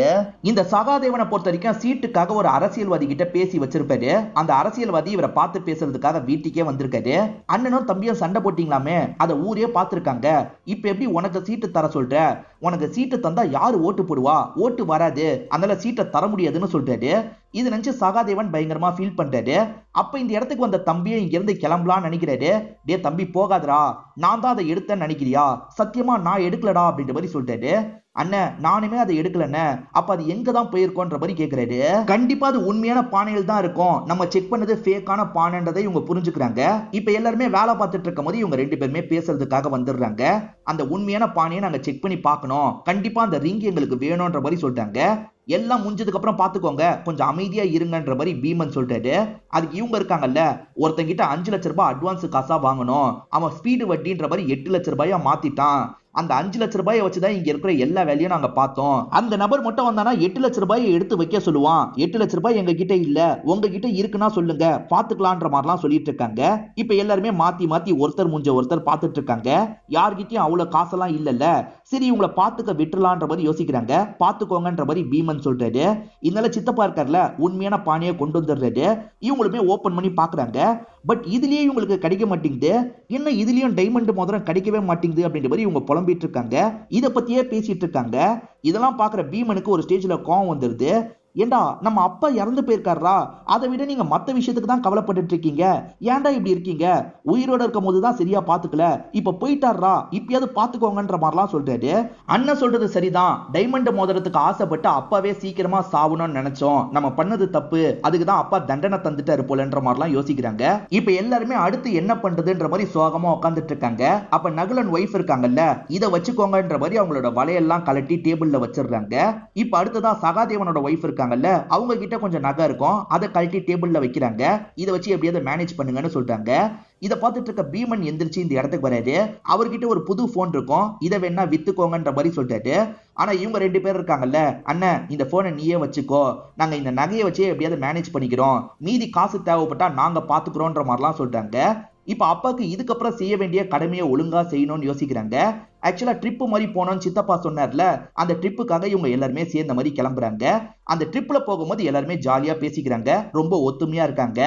இந்த சகாதேவனை பொறுத்த வரைக்கும் சீட்டுக்காக ஒரு அரசியல்வாதி கிட்ட பேசி வச்சிருப்பாரு. அந்த அரசியல்வாதி இவரை பார்த்து பேசுறதுக்காக வீட்டுக்கே வந்திருக்காரு. அண்ணனும் தம்பியும் சண்டை போட்டீங்களாமே, அதை ஊரே பார்த்திருக்காங்க. இப்ப எப்படி உனக்கு சீட்டு தர சொல்ற, உனக்கு சீட்டு தந்தா யாரு ஓட்டு போடுவா, ஓட்டு வராது, அதனால சீட்டை தர முடியாதுன்னு சொல்றாரு. இது நினைச்சு சகாதேவன் பயங்கரமா ஃபீல் பண்றாரு. அப்ப இந்த இடத்துக்கு வந்த தம்பியை இங்க இருந்து கிளம்பலான்னு நினைக்கிறாரு. டே தம்பி போகாதரா, நான் தான் அதை எடுத்தேன்னு நினைக்கிறியா, சத்தியமா நான் எடுக்கலடா அப்படின்ற மாதிரி சொல்றாரு. அண்ணன் நானுமே அதை எடுக்கலண்ணே, அப்ப அது எங்க தான் போயிருக்கோன்ற மாதிரி கேக்குறாரு. கண்டிப்பா அது உண்மையான பானையில் தான் இருக்கும், நம்ம செக் பண்ணது ஃபேக்கான பானைன்றதை இவங்க புரிஞ்சுக்கிறாங்க. இப்ப எல்லாருமே வேலை பார்த்துட்டு இருக்கும் போது இவங்க 2 பேருமே பேசுறதுக்காக வந்துடுறாங்க. அந்த உண்மையான பானையை நாங்க செக் பண்ணி பார்க்கணும், கண்டிப்பா அந்த ரிங் எங்களுக்கு வேணும்ன்ற மாதிரி சொல்லிட்டாங்க. எல்லாம் முடிஞ்சதுக்கு அப்புறம் பாத்துக்கோங்க, கொஞ்சம் அமைதியா இருங்கன்ற மாதிரி பீமன் சொல்றாரு. அதுக்கு இவங்க இருக்காங்கல்ல, ஒருத்தங்கிட்ட 5 லட்சம் ரூபாய் அட்வான்ஸ் காசா வாங்கணும், அவன் ஸ்பீடு வட்டின்ற மாதிரி 8 லட்சம் ரூபாயா மாத்திட்டான், அந்த 5 லட்ச ரூபாயை வச்சுதான் இங்க இருக்கிற எல்லா வேலையும் நாங்க பார்த்தோம். அந்த நபர் மட்டும் வந்தானா 8 லட்ச ரூபாயை எடுத்து வைக்க சொல்லுவான். 8 லட்ச ரூபாய் எங்க கிட்ட இல்ல, உங்ககிட்ட இருக்குன்னா சொல்லுங்க, பாத்துக்கலான்ற மாதிரிலாம் சொல்லிட்டு இருக்காங்க. இப்ப எல்லாருமே மாத்தி மாத்தி ஒருத்தர் மூஞ்ச ஒருத்தர் பார்த்துட்டு இருக்காங்க. யார்கிட்டயும் அவ்வளவு காசெல்லாம் இல்லல்ல, சரி இவங்களை பாத்துக்க விட்டுலான்ற மாதிரி யோசிக்கிறாங்க. பாத்துக்கோங்கன்ற மாதிரி பீமன் சொல்றாரு. இதனால சித்தப்பா இருக்கார்ல உண்மையான பானையை கொண்டு வந்துடுறாரு. இவங்களுமே ஓபன் பண்ணி பாக்குறாங்க. பட் இதுலயே இவங்களுக்கு கிடைக்க மாட்டேங்குது. என்ன இதுலயும் டைமண்ட் மோதிரம் கிடைக்கவே மாட்டேங்குது அப்படின்ற மாதிரி இவங்க புலம்பிட்டு இருக்காங்க. இத பத்தியே பேசிட்டு இருக்காங்க. இதெல்லாம் பாக்குற பீமனுக்கு ஒரு ஸ்டேஜ்ல கோவம் வந்துருது. ஏண்டா நம்ம அப்பா இறந்து போயிருக்காரா, அதை விட நீங்க மத்த விஷயத்துக்கு தான் கவலைப்பட்டு இருக்கீங்க, ஏன்டா இப்படி இருக்கீங்க, உயிரோட இருக்கும் போதுதான் சரியா பாத்துக்கல, இப்ப போயிட்டாரா, இப்பயாவது பாத்துக்கோங்கன்ற மாதிரிலாம் சொல்றாரு. அண்ணன் சொல்றது சரிதான், டைமண்ட் மோதிரத்துக்கு ஆசைப்பட்டு அப்பாவே சீக்கிரமா சாவணும்னு நினைச்சோம், நம்ம பண்ணது தப்பு, அதுக்குதான் அப்பா தண்டனை தந்துட்டாரு போலன்ற மாதிரிலாம் யோசிக்கிறாங்க. இப்ப எல்லாருமே அடுத்து என்ன பண்றதுன்ற மாதிரி சோகமா உட்காந்துட்டு இருக்காங்க. அப்ப நகுலன் ஒய்ஃப் இருக்காங்கல்ல, இதை வச்சுக்கோங்கன்ற மாதிரி அவங்களோட வலையெல்லாம் கலட்டி டேபிள்ல வச்சிடுறாங்க. இப்ப அடுத்ததா சகாதேவனோட ஒய்ஃப் இருக்காங்க, அவங்க கிட்ட கொஞ்சம் நகை இருக்கும், அதை கழட்டி டேபிள்ல வைக்கிறாங்க. இதை வச்சு எப்படியாவது மேனேஜ் பண்ணுங்கன்னு சொல்றாங்க. இதை பார்த்துட்டு இருக்க பீமன் எந்திரிச்சு இந்த இடத்துக்கு வராது. அவர்கிட்ட ஒரு புது போன் இருக்கும், இதை வேணா வித்துக்கோங்கன்ற மாதிரி சொல்லிட்டாரு. ஆனா இவங்க 2 பேர் இருக்காங்கல்ல, அண்ணன் இந்த போனை நீயே வச்சுக்கோ, நாங்க இந்த நகையை வச்சு எப்படியாவது மேனேஜ் பண்ணிக்கிறோம், மீதி காசு தேவைப்பட்டா நாங்க பாத்துக்கிறோம்ன்ற மாதிரிலாம் சொல்றாங்க. இப்ப அப்பாக்கு இதுக்கப்புறம் செய்ய வேண்டிய கடமையை ஒழுங்கா செய்யணும்னு யோசிக்கிறாங்க. ஆக்சுவலா ட்ரிப் மாதிரி போனோம்னு சித்தப்பா சொன்னார்ல, அந்த ட்ரிப்புக்காக இவங்க எல்லாருமே சேர்ந்த மாதிரி கிளம்புறாங்க. அந்த ட்ரிப்ல போகும்போது எல்லாருமே ஜாலியா பேசிக்கிறாங்க, ரொம்ப ஒத்துமையா இருக்காங்க.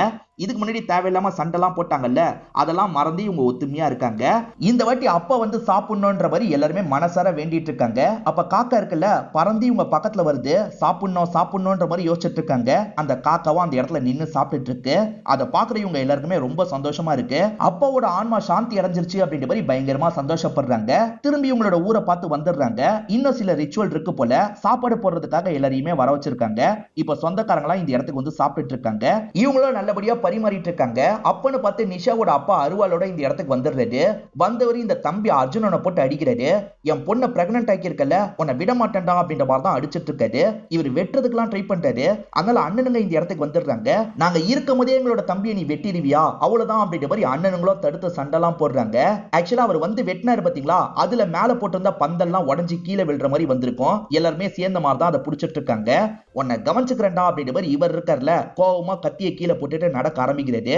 இதுக்கு முன்னாடி தேவையில்லாம சண்டைலாம் போட்டாங்கல்ல, அதெல்லாம் மறந்து இவங்க ஒத்துமையா இருக்காங்க. இந்த வாட்டி அப்பா வந்து சாப்பிடணும்ன்ற மாதிரி எல்லாருமே மனசார வேண்டிட்டு இருக்காங்க. அப்ப காக்கா இருக்குல்ல, பறந்து இவங்க பக்கத்துல வருது, சாப்பிடணும் சாப்பிடணும்ன்ற மாதிரி யோசிச்சுட்டு இருக்காங்க. அந்த காக்காவும் அந்த இடத்துல நின்னு சாப்பிட்டுட்டு இருக்கு. அதை பாக்குற இவங்க எல்லாருக்குமே ரொம்ப சந்தோஷமா இருக்கு. அப்பாவோட ஆன்மா சாந்தி அடைஞ்சிருச்சு அப்படின்ற மாதிரி பயங்கரமா சந்தோஷப்படுறாங்க. திரும்பி இவங்களோட ஊரை பார்த்து வந்துடுறாங்க. இன்னும் சில ரிச்சுவல் இருக்கு போல, சாப்பாடு போடுறதுக்காக எல்லாரையுமே வர வச்சிருக்காங்க. இப்ப சொந்தக்காரங்களா இந்த இடத்துக்கு வந்து சாப்பிட்டுட்டு இருக்காங்க. இவங்களும் நல்லபடியா பரிமாறிட்டு இருக்காங்க. அப்பன்னு பார்த்து நிஷாவோட அப்பா அருவாளோட இந்த இடத்துக்கு வந்துடுறாரு. வந்தவர் இந்த தம்பி அர்ஜுனனை போட்டு அடிக்கிறாரு. என் பொண்ணை பிரெக்னன்ட் ஆக்கி இருக்கல, உன்னை விட மாட்டேன்டா அப்படின்ற மாதிரி தான் அடிச்சிட்டு இருக்காரு. இவர் வெட்டுறதுக்கெல்லாம் ட்ரை பண்றாரு. அதனால அண்ணனுங்க இந்த இடத்துக்கு வந்துடுறாங்க. நாங்க இருக்கும் போதே எங்களோட தம்பியை நீ வெட்டிடுவியா, அவ்வளவுதான் அப்படின்ற மாதிரி அண்ணனுங்களும் தடுத்து சண்டைலாம் போடுறாங்க. ஆக்சுவலா அவர் வந்து வெட்டினாரு பாத்தீங்களா, அதுல மேல போட்டிருந்த பந்தெல்லாம் உடஞ்சி கீழே விழுற மாதிரி வந்திருக்கும். எல்லாருமே சேர்ந்த மாதிரி தான் அதை புடிச்சிட்டு இருக்காங்க. உன்னை கவனிச்சுக்கிறேன்டா அப்படின்ற மாதிரி இவர் இருக்கார்ல, கோவமா கத்திய கீழே போட்டுட்டு நடக்க ஆரம்பிக்கிறது.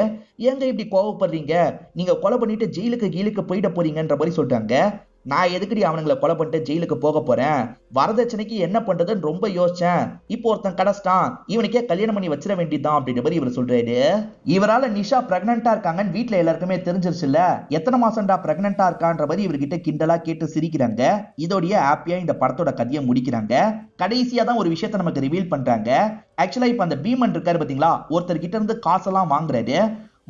ஏங்க இப்படி கோவப்படுறீங்க, நீங்க கொலை பண்ணிட்டு ஜெயிலுக்கு கீழுக்கு போயிட போறீங்கன்ற மாதிரி சொல்றாங்க. நான் எதுக்கடி அவனுங்களை கொலை பண்ணிட்டு ஜெயிலுக்கு போக போறேன், வரதட்சணைக்கு என்ன பண்றதுன்னு ரொம்ப யோசிச்சேன், இப்போ ஒருத்தன் கடஸ்டான், இவனுக்கே கல்யாணம் பண்ணி வச்சிட வேண்டியதான் அப்படின்ற மாதிரி இவர் சொல்றாரு. இவரால நிஷா பிரெக்னண்டா இருக்காங்கன்னு வீட்டுல எல்லாருக்குமே தெரிஞ்சிருச்சுல்ல, எத்தனை மாசம்டா பிரெக்னண்டா இருக்கான்ற மாதிரி இவர்கிட்ட கிண்டலா கேட்டு சிரிக்கிறாங்க. இதோடைய ஹாப்பியா இந்த படத்தோட கதையை முடிக்கிறாங்க. கடைசியா தான் ஒரு விஷயத்தை நமக்கு ரிவீல் பண்றாங்க. ஆக்சுவலா இப்ப அந்த பீமன் இருக்காரு பாத்தீங்களா, ஒருத்தர் கிட்ட இருந்து காசெல்லாம் வாங்குறாரு.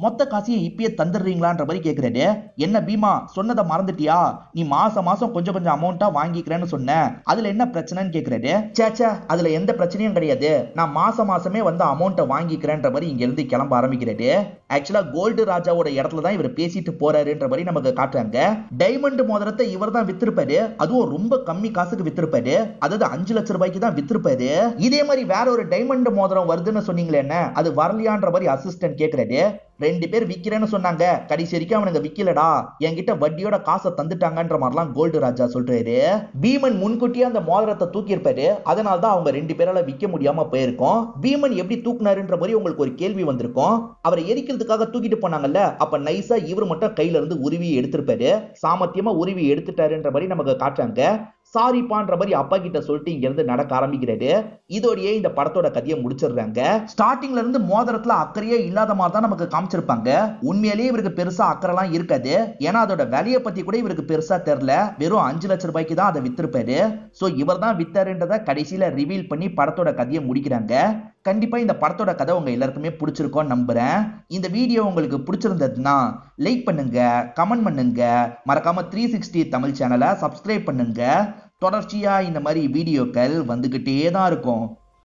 மொத்த காசையை இப்பயே தந்துடுறீங்களான்ற மாதிரி கேட்கிறாரு. என்ன பீமா, சொன்னதை மறந்துட்டியா, நீ மாசம் மாசம் கொஞ்சம் கொஞ்சம் அமௌண்டா வாங்கிக்கிறேன்னு சொன்ன, அதுல என்ன பிரச்சனைன்னு கேட்கிறாரு. சேச்சா, அதுல எந்த பிரச்சனையும் கிடையாது, நான் மாசம் மாசமே வந்து அமௌண்ட்டை வாங்கிக்கிறேன்ற மாதிரி இங்க இருந்து கிளம்ப ஆரம்பிக்கிறாரு. ஆக்சுவலா கோல்டு ராஜாவோட இடத்துல தான் இவர் பேசிட்டு போறாருன்ற மாதிரி நமக்கு காட்டுறாங்க. டைமண்ட் மோதிரத்தை இவர் தான் வித்திருப்பாரு, அதுவும் ரொம்ப கம்மி காசுக்கு வித்திருப்பாரு, அதாவது 5 லட்ச ரூபாய்க்கு தான் வித்திருப்பாரு. இதே மாதிரி வேற ஒரு டைமண்ட் மோதிரம் வருதுன்னு சொன்னீங்களே, என்ன அது வரலையான்ற மாதிரி அசிஸ்டன்ட் கேட்கிறாரு. 2 பேர் விக்கிறேன்னு சொன்னாங்க, கடைசி வரைக்கும் அவனுங்க விக்கலடா, என்கிட்ட வட்டியோட காசை தந்துட்டாங்கன்ற மாதிரிலாம் கோல்டு ராஜா சொல்றாரு. பீமன் முன்கூட்டியே அந்த மோதிரத்தை தூக்கி இருப்பாரு, அதனால தான் அவங்க 2 பேரால விற்க முடியாம போயிருக்கும். பீமன் எப்படி தூக்குனாருன்ற மாதிரி உங்களுக்கு ஒரு கேள்வி வந்திருக்கும். அவரை எரிக்கிறதுக்காக தூக்கிட்டு போனாங்கல்ல, அப்ப நைஸா இவர் மட்டும் கையில இருந்து உருவி எடுத்திருப்பாரு, சாமர்த்தியமா உருவி எடுத்துட்டாருன்ற மாதிரி நமக்கு காட்டுறாங்க. சாரிப்பான்ற மாதிரி அப்பா கிட்ட சொல்லிட்டு இங்க இருந்து நடக்க ஆரம்பிக்கிறாரு. இதோடயே இந்த படத்தோட கதையை முடிச்சிடுறாங்க. ஸ்டார்டிங்ல இருந்து மோதிரத்துல அக்கறையே இல்லாத மாதிரி தான் நமக்கு காமிச்சிருப்பாங்க. உண்மையிலேயே இவருக்கு பெருசா அக்கறைலாம் இருக்காது, ஏன்னா அதோட விலையை பத்தி கூட இவருக்கு பெருசா தெரியல, வெறும் 5 லட்ச ரூபாய்க்கு தான் அதை வித்திருப்பாரு. சோ இவர் தான் வித்தாருன்றத கடைசியில ரிவீல் பண்ணி படத்தோட கதையை முடிக்கிறாங்க. கண்டிப்பா இந்த படத்தோட கதை உங்க எல்லாருக்குமே பிடிச்சிருக்கும் நம்புறேன். இந்த வீடியோ உங்களுக்கு பிடிச்சிருந்ததுன்னா லைக் பண்ணுங்க, கமெண்ட் பண்ணுங்க, மறக்காம 360 தமிழ் சேனலை சப்ஸ்கிரைப் பண்ணுங்க. தொடர்ச்சியா இந்த மாதிரி வீடியோக்கள் வந்துகிட்டே தான் இருக்கும்.